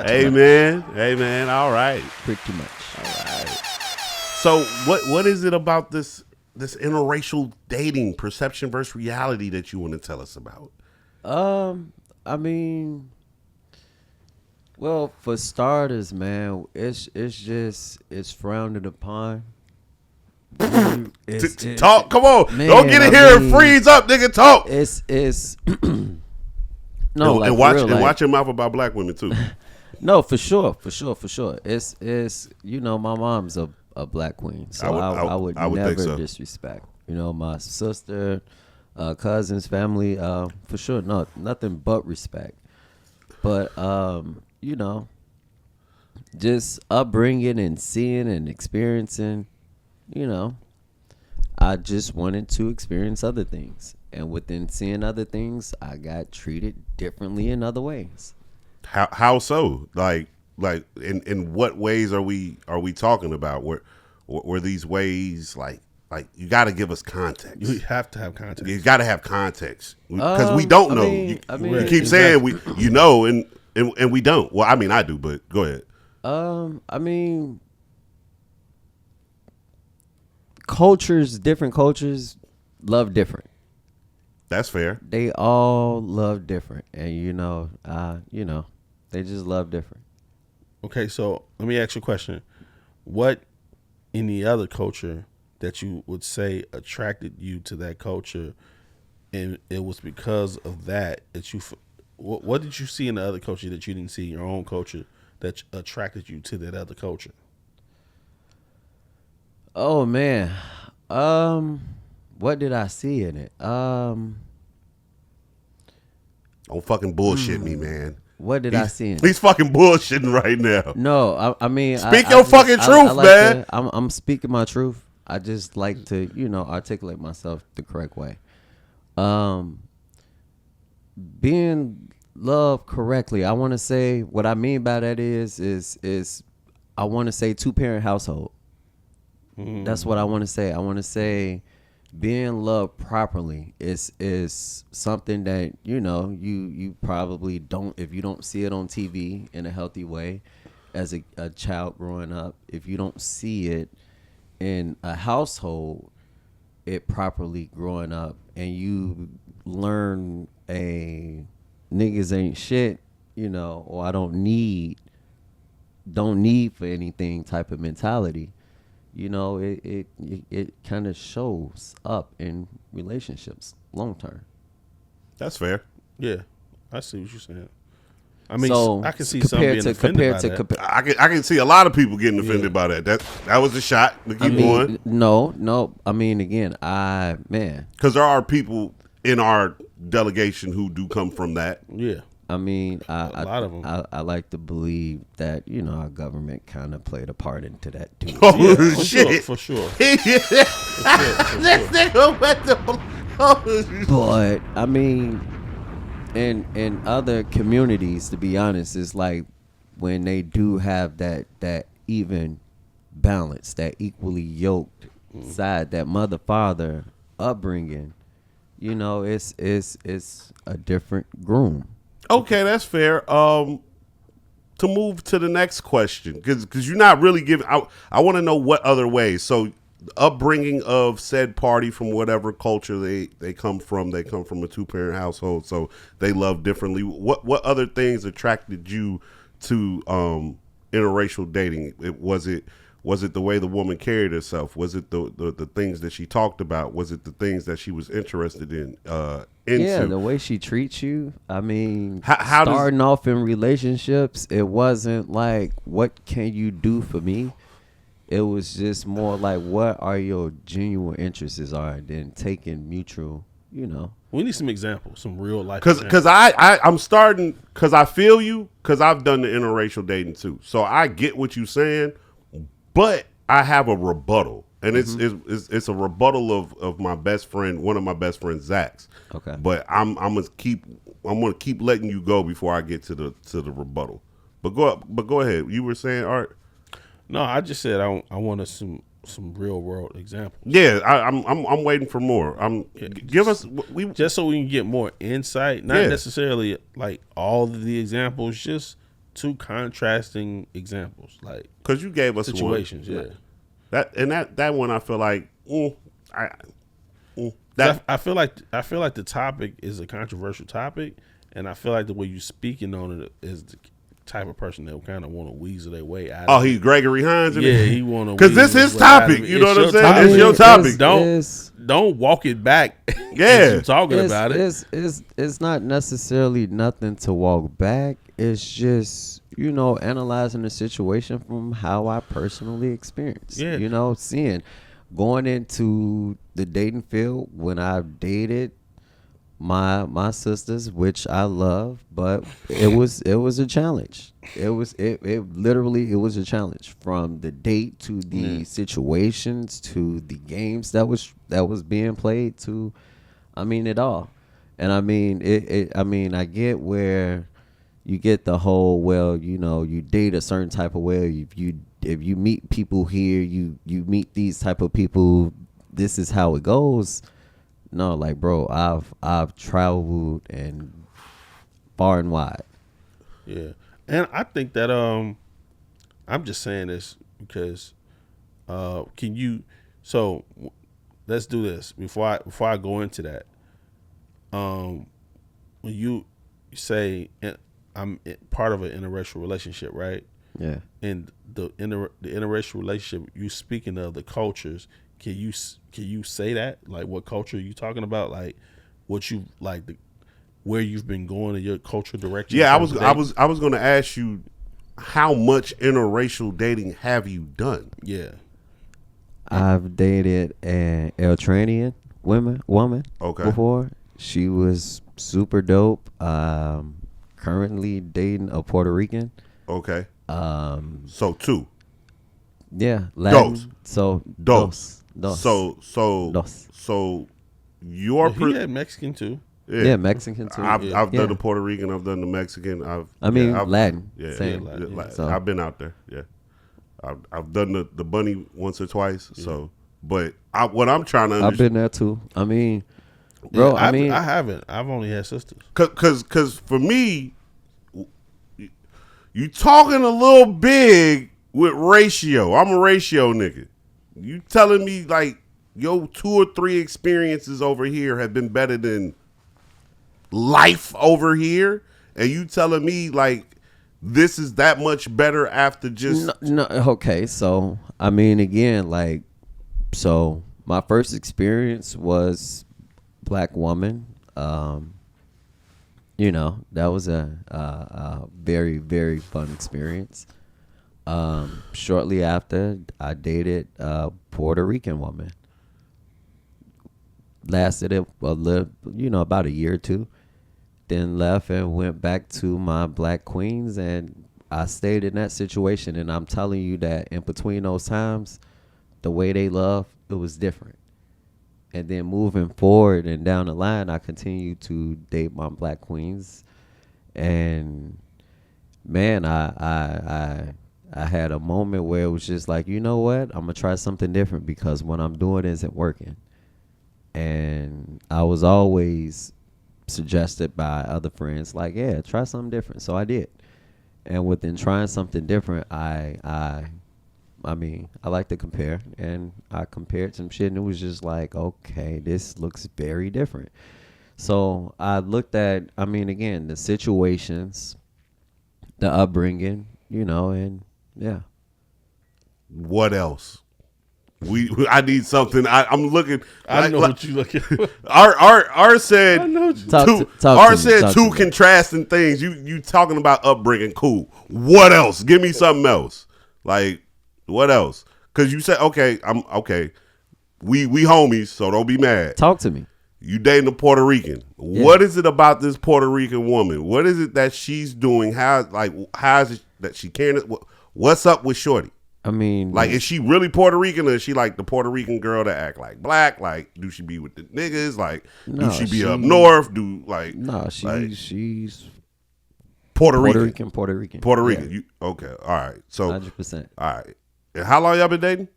Hey man. All right. Pretty much. So what is it about this interracial dating, perception versus reality, that you want to tell us about? I mean, well, for starters, man, it's frowned upon. Talk. Come on. Man, Don't get in I here mean, and freeze up, nigga. Talk. It's no, and, like and watch real, and like, watch your mouth about black women too. No, for sure. It's you know, my mom's a black queen, so I would I would never think so. disrespect. You know, my sister, cousins, family, for sure, no, nothing but respect. But you know, just upbringing and seeing and experiencing, you know, I just wanted to experience other things, and within seeing other things, I got treated differently in other ways. How so? Like in what ways are we talking about? Were these ways like you got to give us context? You have to have context. You got to have context because we don't I know. mean- I mean, you keep saying you know, and we don't. Well, I mean, I do, but go ahead. I mean, different cultures love different. That's fair. They all love different, and you know, they just love different. Okay, so let me ask you a question. What in the other culture that you would say attracted you to that culture, and it was because of that you what did you see in the other culture that you didn't see in your own culture that attracted you to that other culture? Oh man, what did I see in it? Don't fucking bullshit me, man. What did I see? He's fucking bullshitting right now. No, I mean, Speak your fucking truth, man. I'm speaking my truth. I just like to, articulate myself the correct way. Being loved correctly. I want to say what I mean by that is I want to say 2-parent household. That's what I want to say. I want to say being loved properly is something that you probably don't, if you don't see it on TV in a healthy way as a child growing up. If you don't see it in a household, it properly growing up, and you learn a niggas ain't shit, or I don't need for anything type of mentality. It kind of shows up in relationships long term. That's fair. Yeah, I see what you're saying. I mean, so I can see some being offended by that. I can see a lot of people getting offended by that. That was a shot. To keep going. No. I mean, again, because there are people in our delegation who do come from that. Yeah. I mean, a lot of them. I like to believe that our government kind of played a part into that too. Oh Yeah, shit! For sure. This nigga went to. But I mean, in other communities, to be honest, it's like when they do have that even balance, that equally yoked side, that mother father upbringing. It's a different groom. Okay, that's fair. To move to the next question, because you're not really giving. I want to know what other ways. So, the upbringing of said party from whatever culture they come from. They come from a 2-parent household, so they love differently. What other things attracted you to interracial dating? Was it the way the woman carried herself? Was it the things that she talked about? Was it the things that she was interested in? Yeah, the way she treats you. I mean, how starting off in relationships, it wasn't like, what can you do for me? It was just more like, what are your genuine interests are, and then taking mutual, We need some examples, some real life. Because I'm starting, because I feel you, because I've done the interracial dating too. So I get what you're saying, but I have a rebuttal. And it's a rebuttal of my best friend, one of my best friends, Zach's. Okay. But I'm gonna keep letting you go before I get to the rebuttal. But go ahead. You were saying, Art? No, I just said I wanted some real world examples. Yeah, I'm waiting for more. Give us just so we can get more insight. Not necessarily like all of the examples, just two contrasting examples, like because you gave us situations. One. Yeah. That one I feel like I feel like the topic is a controversial topic, and I feel like the way you speaking on it is the type of person that kind of want to weasel their way out. Oh, he's Gregory Hines. He want to because this is his topic. You know what I'm saying? It's your topic. Don't walk it back. Yeah, you talking about it. It's not necessarily nothing to walk back. It's just analyzing the situation from how I personally experienced. Yeah. Going into the dating field when I dated my sisters, which I love, but it was a challenge. It was a challenge, from the date to the situations to the games that was being played to, it all. And I get where you get the whole, well, you date a certain type of way. If you meet people here, you meet these type of people, this is how it goes. No, like, bro, I've traveled and far and wide. Yeah. And I think that I'm just saying this because so let's do this before I go into that. When you say I'm part of an interracial relationship, right? Yeah. And the interracial relationship, you speaking of the cultures, can you say that? Like, what culture are you talking about? Like, what you like, where you've been going in your cultural direction? Yeah, I was going to ask you, how much interracial dating have you done? Yeah, I've dated an Eritrean woman okay. before, She was super dope. Currently dating a Puerto Rican. Okay. Um, So 2. yeah, Latin. Dos. So Dos. dos. So Dos. your Well, he had Mexican too. Yeah, Mexican too. I've Yeah. done the Puerto Rican. I've done the Mexican. Latin. Yeah, Same. Latin. Latin. So- I've been out there. Yeah, I've done the bunny once or twice. So, but what I'm trying to I've understand, been there too. I mean, bro. Yeah, I mean, I haven't. I've only had sisters. cause for me, you talking a little big with ratio. I'm a ratio nigga. You telling me like your 2 or 3 experiences over here have been better than life over here, and you telling me like this is that much better after just no, okay. So I mean, again, like, so my first experience was black woman. You know, that was a very, very fun experience. Shortly after, I dated a Puerto Rican woman. Lasted a little, about a year or two. Then left and went back to my black queens, and I stayed in that situation. And I'm telling you that in between those times, the way they love, it was different. And then moving forward and down the line, I continued to date my black queens, and man, I had a moment where it was just like, you know what, I'm gonna try something different because what I'm doing isn't working. And I was always suggested by other friends, like, yeah, try something different. So I did, and within trying something different, I mean, I like to compare, and I compared some shit, and it was just like, okay, this looks very different. So I looked at, I mean, again, the situations, the upbringing, and yeah. what else? I need something. I'm looking. I know what you looking. R said I know what you- R said two contrasting things. You talking about upbringing? Cool. What else? Give me something else. Like what else? Because you said okay. I'm okay. We homies, so don't be mad. Talk to me. You dating a Puerto Rican. Yeah. What is it about this Puerto Rican woman? What is it that she's doing? How is it that she can't? What's up with Shorty? I mean, Like, is she really Puerto Rican, or is she like the Puerto Rican girl that act like black? Like, do she be with the niggas? Like, No, do she be up north? Do like no, like, she's Puerto Rican? Puerto Rican. Puerto Rican. You okay? All right. So 100%. all right. And how long y'all been dating?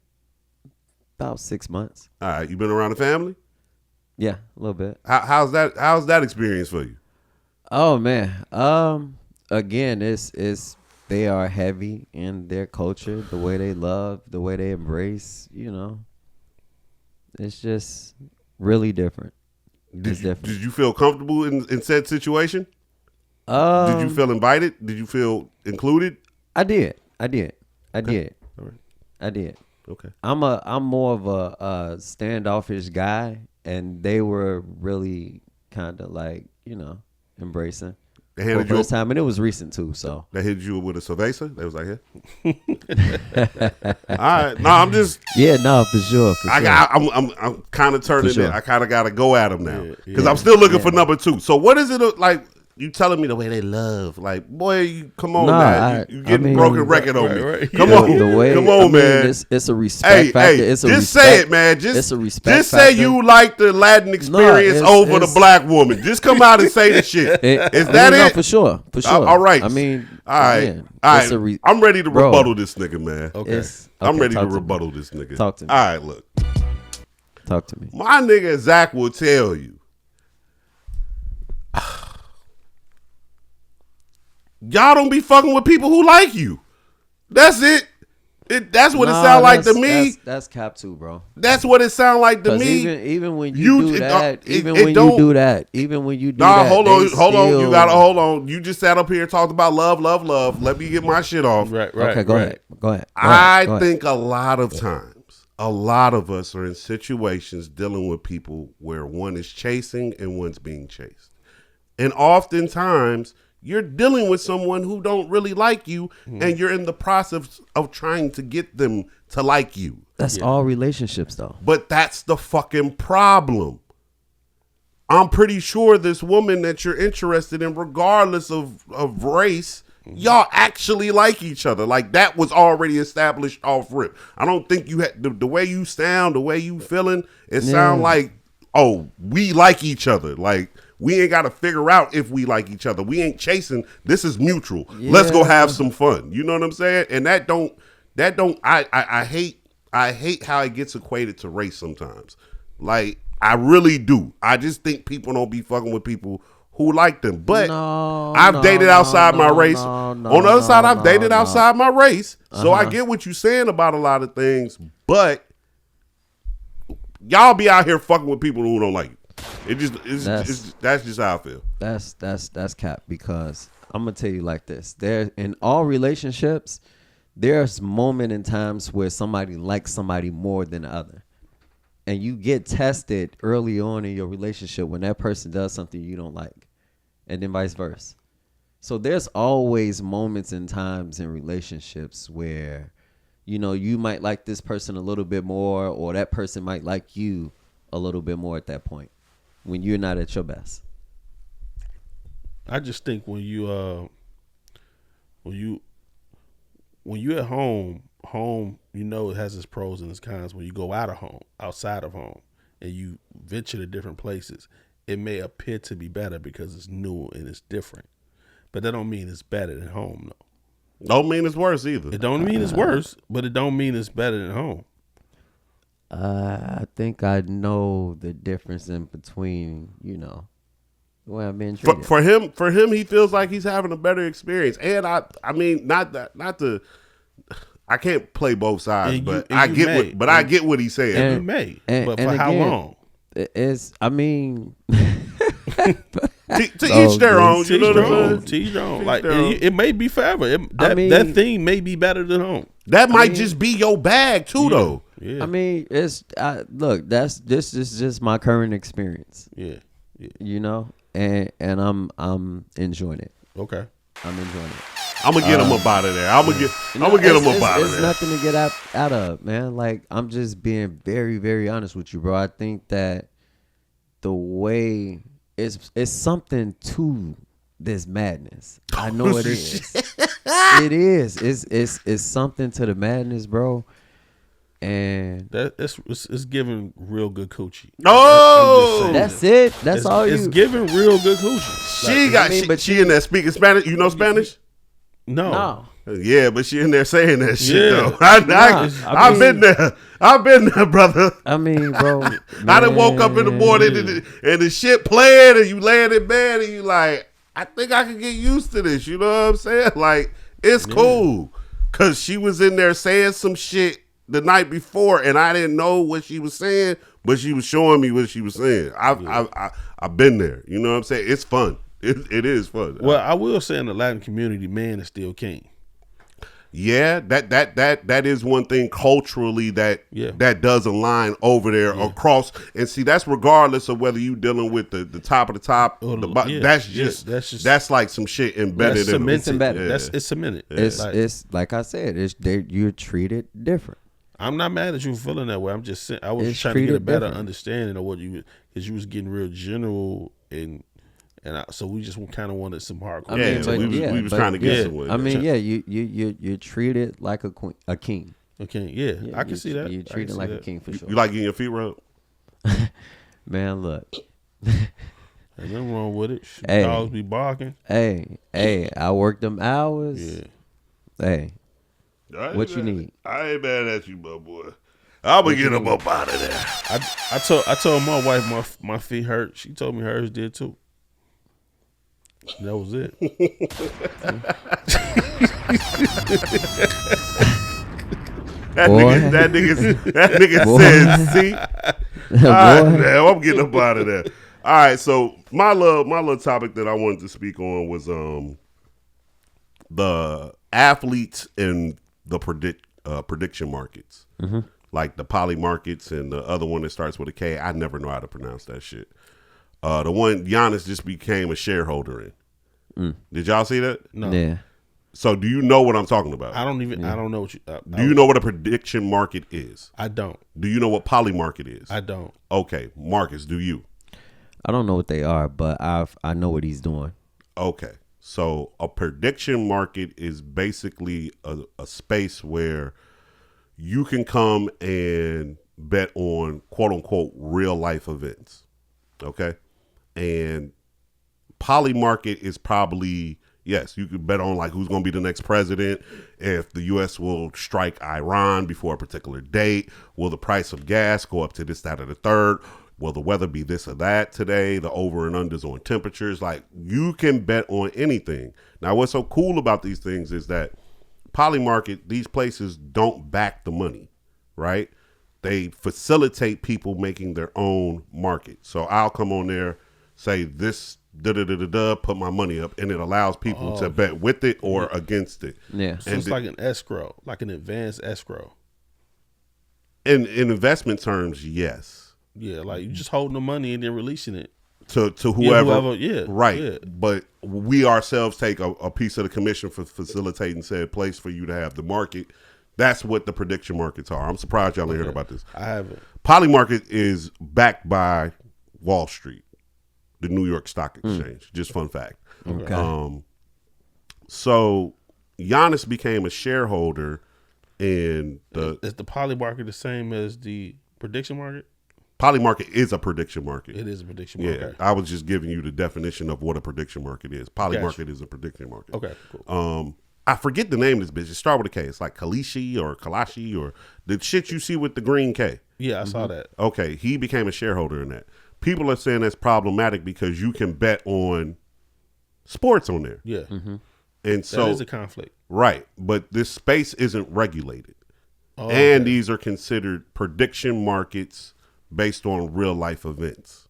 About 6 months. All right. You been around the family? Yeah, a little bit. How's that experience for you? Oh man. Again, it's they are heavy in their culture, the way they love, the way they embrace, It's just really different. It's different. Did you feel comfortable in said situation? Did you feel invited? Did you feel included? I did. I did. All right. I did. Okay. I'm more of a standoffish guy, and they were really kind of like, embracing. They For handed the you first time, and it was recent too. So They hit you with a cerveza. They was like, "Here." All right. No, I'm just. yeah, no, for sure. I'm kind of turning For sure. it. I kind of got to go at them now Yeah, because yeah. I'm still looking for number 2. So what is it like? You telling me the way they love? Like, boy, you come on, Nah, man. You getting mean, broken record on me. right. Come Yeah. on, the way, come on, man. It's a respect factor. Hey, It's a just respect, say it, man. it's a respect Just say factor. you like the Latin experience it's- over the it's- black woman. Just come out and say the shit. Is that no, it? for sure. For sure. All right. I mean, All right. again, All it's right. a I'm ready to bro, rebuttal this nigga, man. Okay. it's- I'm okay, ready to talk me. rebuttal this nigga. Talk to me. All right, look. Talk to me. My nigga Zach will tell you. Y'all don't be fucking with people who like you. That's it. That's what it sound like to me. That's cap too, bro. That's what it sound like to 'Cause me. even when you do that, even when you do Nah, that, hold on. You still- gotta hold on. You just sat up here and talked about love. Let me get my shit off. Right. Okay, go ahead. Go ahead. I think a lot of times, a lot of us are in situations dealing with people where one is chasing and one's being chased. And oftentimes, you're dealing with someone who don't really like you, and you're in the process of trying to get them to like you. That's all relationships, though. But that's the fucking problem. I'm pretty sure this woman that you're interested in, regardless of race, y'all actually like each other. Like, that was already established off rip. I don't think you had the way you sound, the way you feeling, it sound like, oh, we like each other. Like, we ain't got to figure out if we like each other. We ain't chasing. This is mutual. Yeah. Let's go have some fun. You know what I'm saying? And I hate how it gets equated to race sometimes. Like, I really do. I just think people don't be fucking with people who like them. But I've dated outside my race. On the other side, I've dated outside my race. So I get what you're saying about a lot of things. But y'all be out here fucking with people who don't like you. That's just how I feel. That's cap, because I'm gonna tell you like this. There, in all relationships, there's moment in times where somebody likes somebody more than the other. And you get tested early on in your relationship when that person does something you don't like, and then vice versa. So there's always moments and times in relationships where, you know, you might like this person a little bit more, or that person might like you a little bit more at that point when you're not at your best. I just think when you at home, you know, it has its pros and its cons. When you go outside of home, and you venture to different places, it may appear to be better because it's new and it's different. But that don't mean it's better than home, though. Don't mean it's worse either. It don't mean it's worse, but it don't mean it's better than home. I think I know the difference in between, you know, the way I'm being treated. For him, he feels like he's having a better experience. And I mean, I can't play both sides, but I get what he's saying. And you may, but for how long? It's, I mean, to each their own. You know what I'm saying? To each their own. Like, it may be forever. That thing may be better than home. That might just be your bag too, though. Yeah. I mean, look. This is just my current experience. Yeah. You know, and I'm enjoying it. Okay. I'm enjoying it. I'm gonna get him up out of there. I'm gonna get him up out of there. It's nothing to get out of, man. Like, I'm just being very, very honest with you, bro. I think that the way it's something to this madness. I know it is. It is. It's something to the madness, bro. And it's giving real good coochie. No, that's it. It's giving real good coochie. She in there speaking Spanish. You know Spanish? No. Yeah, but she in there saying that shit though. I've been there. I've been there, brother. I mean, bro. I done woke up in the morning and the shit playing, and you laying in bed and you like, I think I can get used to this. You know what I'm saying? Like, it's cool. Cause she was in there saying some shit the night before, and I didn't know what she was saying, but she was showing me what she was saying. I've been there. You know what I'm saying? It's fun. It is fun. Well, I will say in the Latin community, man is still king. Yeah, that is one thing culturally that does align over there across. And see, that's regardless of whether you dealing with the top of the top or the bottom. That's like some shit embedded in it. It's cemented. It's like I said, you're treated different. I'm not mad at you for feeling that way. I'm just saying I was trying to get a better understanding of what because you was getting real general so we just kind of wanted some hardcore. We was trying to get somewhere. I mean, you're treated like a king. Okay, yeah, I can see that. You're treated like a king for sure. You like getting your feet rubbed? Man, look. Ain't nothing wrong with it. Dogs be barking. Hey, I work them hours. Yeah. Hey, what you need? I ain't mad at you, my boy. I'm gonna get him up out of there. I told my wife my feet hurt. She told me hers did too. That was it. That nigga said, see? All right, man, I'm getting up out of there. All right, so my little topic that I wanted to speak on was the athletes and the prediction markets. Mm-hmm. Like the poly markets and the other one that starts with a K. I never know how to pronounce that shit. The one Giannis just became a shareholder in. Did y'all see that? No. Yeah. So do you know what I'm talking about? I don't know what you. Do you know what a prediction market is? I don't. Do you know what poly market is? I don't. Okay, Marcus, do you? I don't know what they are, but I know what he's doing. Okay. So a prediction market is basically a space where you can come and bet on quote unquote real life events. Okay. And poly market is probably, yes, you could bet on like who's going to be the next president, if the U.S. will strike Iran before a particular date, will the price of gas go up to this, that, or the third, will the weather be this or that today, the over and unders on temperatures. Like you can bet on anything. Now what's so cool about these things is that poly market, these places don't back the money, right? They facilitate people making their own market. So I'll come on there, say this, put my money up, and it allows people to bet with it or against it. Yeah. So it's like an escrow, like an advanced escrow. In investment terms, yes. Yeah, like you just holding the money and then releasing it To whoever, right. Yeah. But we ourselves take a piece of the commission for facilitating said place for you to have the market. That's what the prediction markets are. I'm surprised y'all ain't heard about this. I haven't. Poly market is backed by Wall Street, the New York Stock Exchange. Just fun fact. Okay. So Giannis became a shareholder in the Is the poly market the same as the prediction market? poly market is a prediction market. It is a prediction Yeah, market. I was just giving you the definition of what a prediction market is. Poly Gotcha. market is a prediction market. Okay, cool. I forget the name of this bitch. It start with a K. It's like Kalishi or Kalashi or the shit you see with the green K. Yeah, I saw that. Okay, he became a shareholder in that. People are saying that's problematic because you can bet on sports on there. Yeah, And so that is a conflict. right, but this space isn't regulated. Oh, And okay. these are considered prediction markets based on real life events.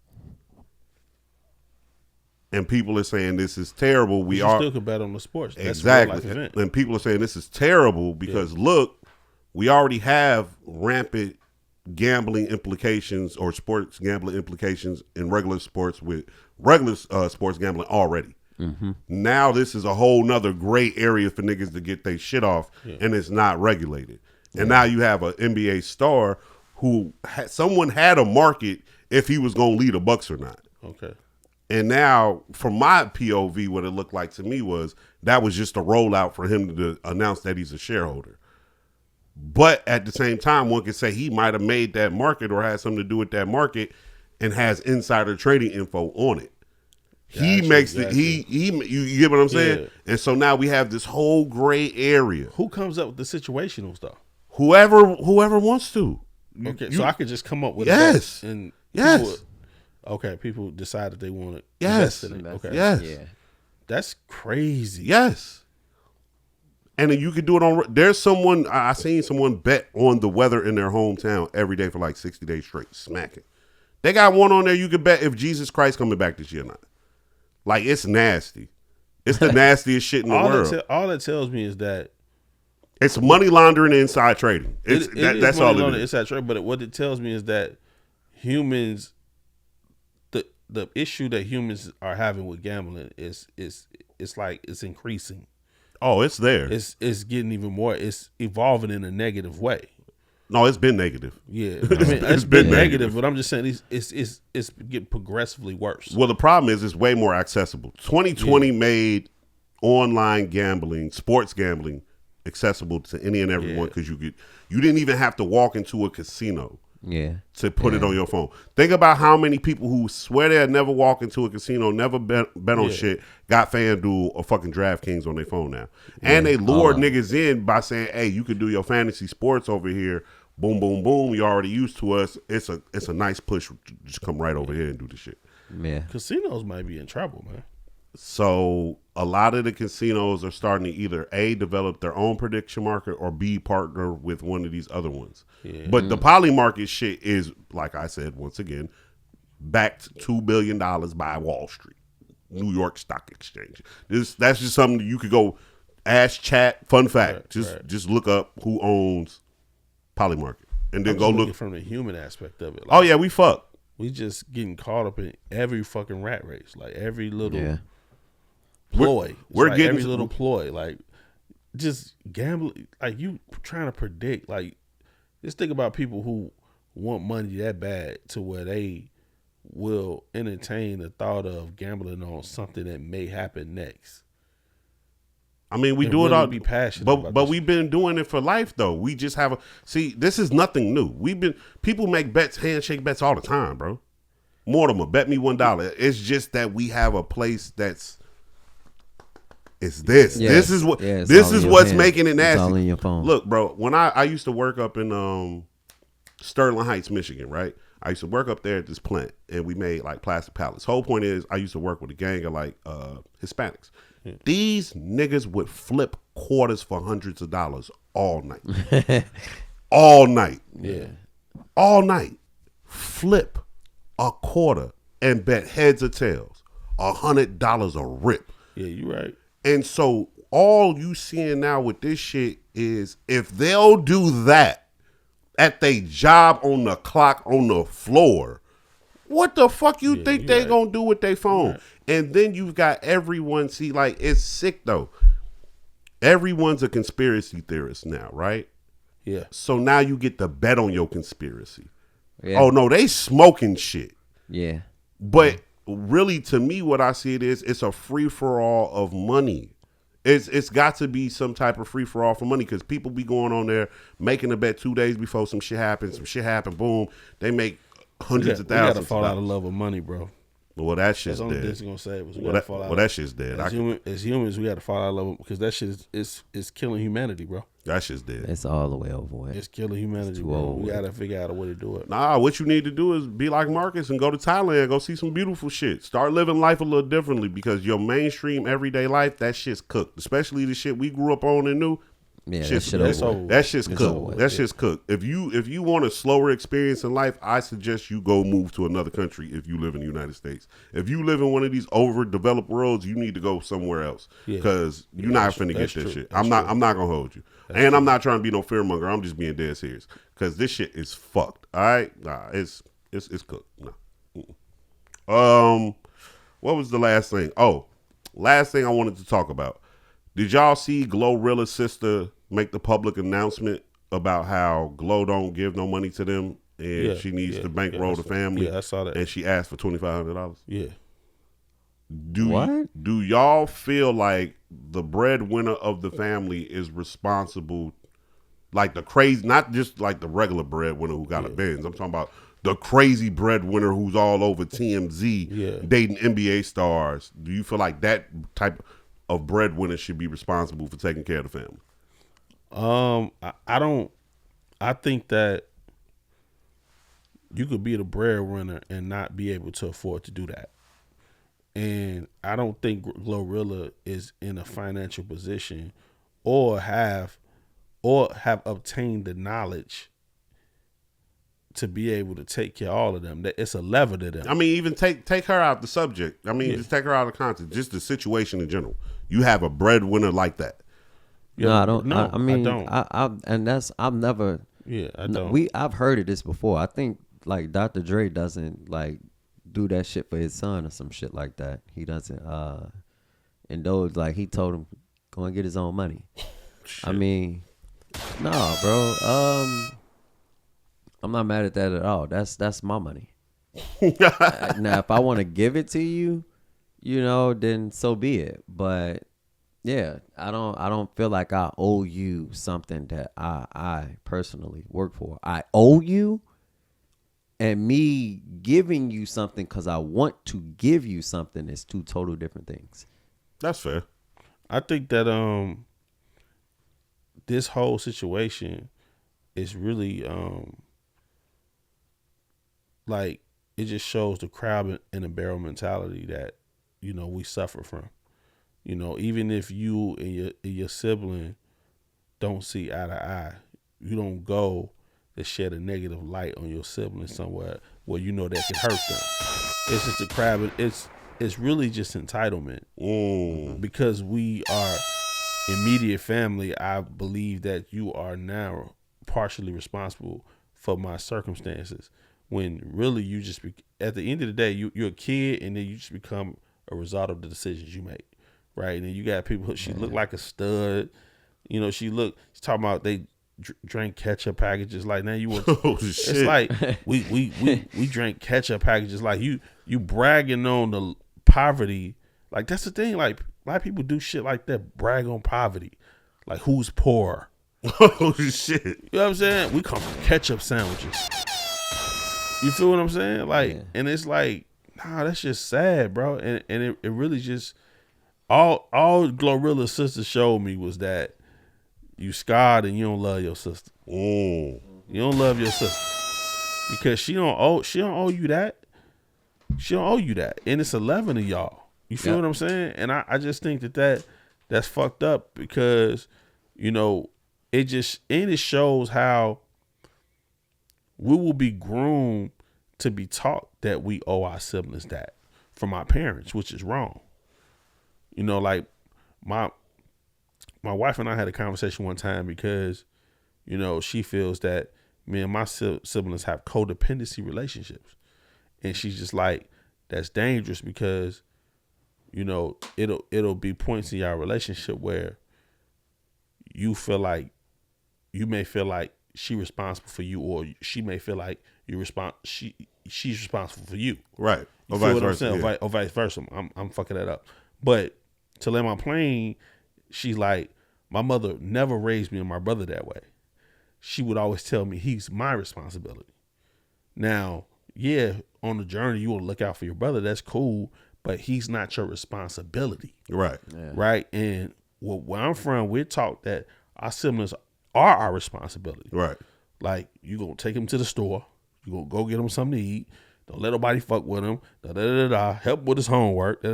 And people are saying this is terrible. We you are still can bet on the sports. That's exactly. a real life event. And people are saying this is terrible because look, we already have rampant gambling implications or sports gambling implications in regular sports with regular sports gambling already. Now this is a whole nother gray area for niggas to get their shit off, and it's not regulated. And now you have an NBA star who someone had a market if he was going to lead the Bucks or not. Okay. And now, from my POV, what it looked like to me was that was just a rollout for him to announce that he's a shareholder. But at the same time, one could say he might have made that market or had something to do with that market and has insider trading info on it. He Gotcha, makes gotcha. you get what I'm saying? Yeah. And so now we have this whole gray area. Who comes up with the situational stuff? Whoever wants to. Okay, so I could just come up with Yes. a bet and Yes. people, okay, people decide that they want to Yes. invest in it. Okay, Yes. Yeah. that's crazy. Yes. And then you could do it on. There's someone I seen someone bet on the weather in their hometown every day for like 60 days straight, smacking. They got one on there you could bet if Jesus Christ coming back this year or not. Like it's nasty. It's the nastiest shit in the world. All that tells me is that It's money laundering and inside trading. It's that's all it is. Inside trade, but what it tells me is that humans, the issue that humans are having with gambling is like it's increasing. Oh, it's there. It's getting even more. It's evolving in a negative way. No, it's been negative. Yeah, I mean it's been negative, but I'm just saying it's getting progressively worse. Well, the problem is it's way more accessible. 2020 made online gambling, sports gambling, accessible to any and everyone because you didn't even have to walk into a casino to put it on your phone. Think about how many people who swear they'd never walk into a casino, never bet on shit, got FanDuel or fucking DraftKings on their phone now. And they lure niggas in by saying, hey, you can do your fantasy sports over here. Boom, boom, boom. You're already used to us. It's a nice push. Just come right over here and do the shit. Yeah. Casinos might be in trouble, man. So a lot of the casinos are starting to either A, develop their own prediction market or B, partner with one of these other ones. Yeah. But the poly market shit is, like I said, once again, backed $2 billion by Wall Street, New York Stock Exchange. That's just something you could go ask chat. Fun fact. Just look up who owns poly market and then go look from the human aspect of it. Like, oh yeah, we fuck. We just getting caught up in every fucking rat race, like every little ploy. We're like getting every little ploy, like just gambling. Like you trying to predict. Like just think about people who want money that bad to where they will entertain the thought of gambling on something that may happen next. I mean, we And do it really all, be passionate but about but this we've been doing it for life though. We just have a this is nothing new. People make bets, handshake bets all the time, bro. Mortimer, bet me $1. It's just that we have a place that's it's this. Yeah. This is what Yeah, it's this all in is your what's hand. making it It's nasty. all in your phone. Look, bro, when I used to work up in Sterling Heights, Michigan, right? I used to work up there at this plant, and we made like plastic pallets. Whole point is, I used to work with a gang of like Hispanics. These niggas would flip quarters for hundreds of dollars all night, all night, Yeah. all night. Flip a quarter and bet heads or tails, $100 a rip. Yeah, you right. And so all you seeing now with this shit is if they'll do that at their job on the clock on the floor, what the fuck you think they gonna do with their phone? Right. And then you've got everyone, see, like, it's sick though. Everyone's a conspiracy theorist now, right? Yeah. So now you get to bet on your conspiracy. Yeah. Oh no, they smoking shit. Yeah. But really, to me, what I see it is, it's a free for all of money. It's got to be some type of free for all for money because people be going on there making a bet 2 days before some shit happens. Some shit happened, boom, they make hundreds of We gotta thousands. fall out of love with money, bro. Well, that shit's That's the only dead. thing I'm gonna say. Was we Well, gotta fall out. that shit's dead. As humans, we gotta fall out of love because that shit is killing humanity, bro. That shit's dead. It's all the way over with. It's killing humanity, too bro. old. We gotta figure out a way to do it. Nah, what you need to do is be like Marcus and go to Thailand, go see some beautiful shit. Start living life a little differently because your mainstream everyday life, that shit's cooked. Especially the shit we grew up on and knew. Yeah, that Shit's shit cooked. over with. That shit's It's cooked. over with. That shit's cooked. If you want a slower experience in life, I suggest you go move to another country if you live in the United States. If you live in one of these overdeveloped worlds, you need to go somewhere else because you're not finna get that's this true. shit. That's I'm not true. gonna hold you. And I'm not trying to be no fearmonger. I'm just being dead serious because this shit is fucked. All right, nah, it's cooked. Nah. What was the last thing? Oh, last thing I wanted to talk about. Did y'all see Glorilla's sister make the public announcement about how Glow don't give no money to them and she needs to bankroll the family? Yeah, I saw that. And she asked for $2,500. Yeah. Do y'all feel like the breadwinner of the family is responsible, like the crazy, not just like the regular breadwinner who got a Benz. I'm talking about the crazy breadwinner who's all over TMZ, dating NBA stars. Do you feel like that type of breadwinner should be responsible for taking care of the family? I don't. I think that you could be the breadwinner and not be able to afford to do that. And I don't think Glorilla is in a financial position or have obtained the knowledge to be able to take care of all of them. That it's a lever to them. I mean, even take her out the subject. I mean, just take her out of context. Just the situation in general. You have a breadwinner like that. No, I don't. No, I mean, I don't. I've never. Yeah, I don't. I've heard of this before. I think like Dr. Dre doesn't like do that shit for his son or some shit like that. He doesn't. And those like he told him go and get his own money. I mean, no, bro. I'm not mad at that at all. That's my money. Now, if I want to give it to you, you know, then so be it. But yeah, I don't feel like I owe you something that I personally work for. I owe you, and me giving you something because I want to give you something is two total different things. That's fair. I think that this whole situation is really like it just shows the crab in a barrel mentality that, you know, we suffer from. You know, even if you and your sibling don't see eye to eye, you don't go to shed a negative light on your sibling somewhere where you know that can hurt them. It's just a crab. It's really just entitlement. Because we are immediate family, I believe that you are now partially responsible for my circumstances. When really you just at the end of the day, you're a kid, and then you just become a result of the decisions you make, right? And then you got people. She looked like a stud, you know. She's talking about drank ketchup packages. Like now you want. Oh It's shit! like we drank ketchup packages. Like you bragging on the poverty. Like that's the thing. Like a lot of people do shit like that. Brag on poverty. Like who's poor? Oh shit! You know what I'm saying? We come from ketchup sandwiches. You feel what I'm saying? Like, and it's like, nah, that's just sad, bro. And it really just all Glorilla's sister showed me was that you scarred and you don't love your sister. Mm. You don't love your sister because she don't owe you that. She don't owe you that, and it's 11 of y'all. You feel what I'm saying? And I just think that's fucked up because it shows how we will be groomed to be taught that we owe our siblings that from our parents, which is wrong. Like my wife and I had a conversation one time because, she feels that me and my siblings have codependency relationships. And she's just like, that's dangerous because, it'll be points in your relationship where you may feel like she's responsible for you, or she may feel like she's responsible for you. Right. You feel what I'm saying? Yeah. Or vice versa. I'm fucking that up. But to land my plane, she's like, my mother never raised me and my brother that way. She would always tell me he's my responsibility. Now, yeah, on the journey, you want to look out for your brother. That's cool, but he's not your responsibility. Right. Yeah. Right. And where I'm from, we're taught that our siblings are our responsibility. Right. Like, you going to take him to the store. You going to go get him something to eat. Don't let nobody fuck with him. Help with his homework.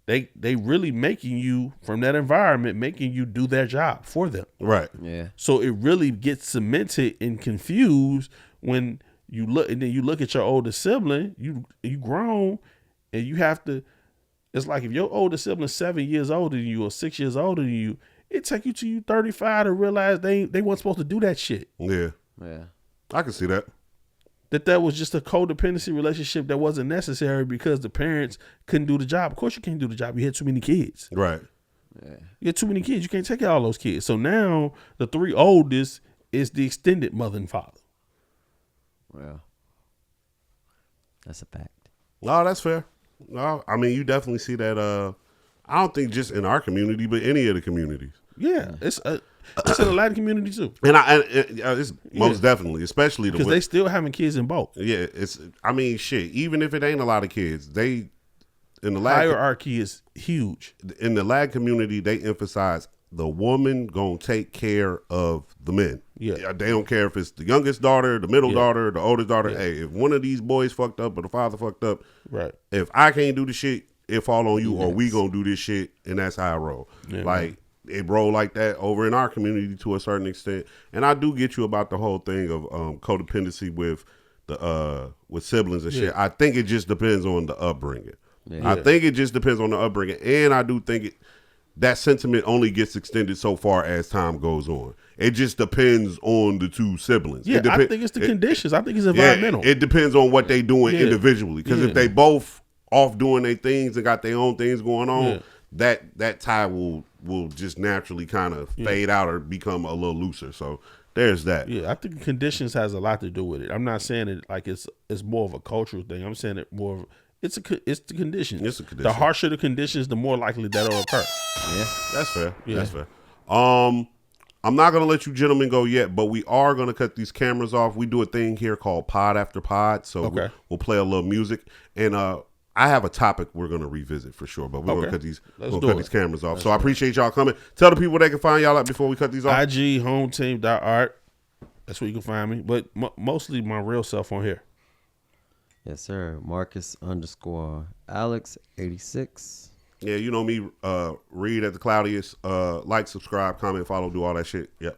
They really making you, from that environment, making you do their job for them. Right. Yeah. So it really gets cemented and confused when you look, and then you look at your older sibling, you grown, and you have to, it's like if your older sibling is 7 years older than you or 6 years older than you, it take you to you 35 to realize they weren't supposed to do that shit. Yeah. Yeah. I can see that. That was just a codependency relationship that wasn't necessary because the parents couldn't do the job. Of course you can't do the job. You had too many kids. Right. Yeah. You had too many kids. You can't take care of all those kids. So now the 3 oldest is the extended mother and father. Well, that's a fact. No, that's fair. No, I mean, you definitely see that. I don't think just in our community, but any of the communities. Yeah, it's in a Latin community too. And it's most definitely, especially because they still having kids in both. Yeah, I mean, shit. Even if it ain't a lot of kids, in the hierarchy is huge. In the Lag community, they emphasize the woman gonna take care of the men. Yeah, they don't care if it's the youngest daughter, the middle daughter, the oldest daughter. Yeah. Hey, if one of these boys fucked up or the father fucked up, right? If I can't do the shit, it fall on you, or we gonna do this shit, and that's how I roll. Yeah, like. It roll like that over in our community to a certain extent, and I do get you about the whole thing of codependency with with siblings and shit. I think it just depends on the upbringing. Yeah. I think it just depends on the upbringing, and I do think that sentiment only gets extended so far as time goes on. It just depends on the 2 siblings. Yeah, I think it's the conditions. I think it's environmental. It depends on what they doing individually, because if they both off doing their things and got their own things going on, that tie will just naturally kind of fade out or become a little looser. So there's that. Yeah, I think conditions has a lot to do with it. I'm not saying it like it's more of a cultural thing. I'm saying it more of it's the condition. It's a condition. The harsher the conditions, the more likely that'll occur. Yeah, that's fair. Yeah. That's fair. I'm not gonna let you gentlemen go yet, but we are gonna cut these cameras off. We do a thing here called Pod After Pod, so we'll play a little music, and I have a topic we're going to revisit for sure, but we're going to cut these cameras off. So I appreciate y'all coming. Tell the people they can find y'all out before we cut these off. IG hometeam.art. That's where you can find me, but mostly my real self on here. Yes, sir. Marcus_Alex86. Yeah, you know me. Read at the Cloudiest. Like, subscribe, comment, follow, do all that shit. Yep.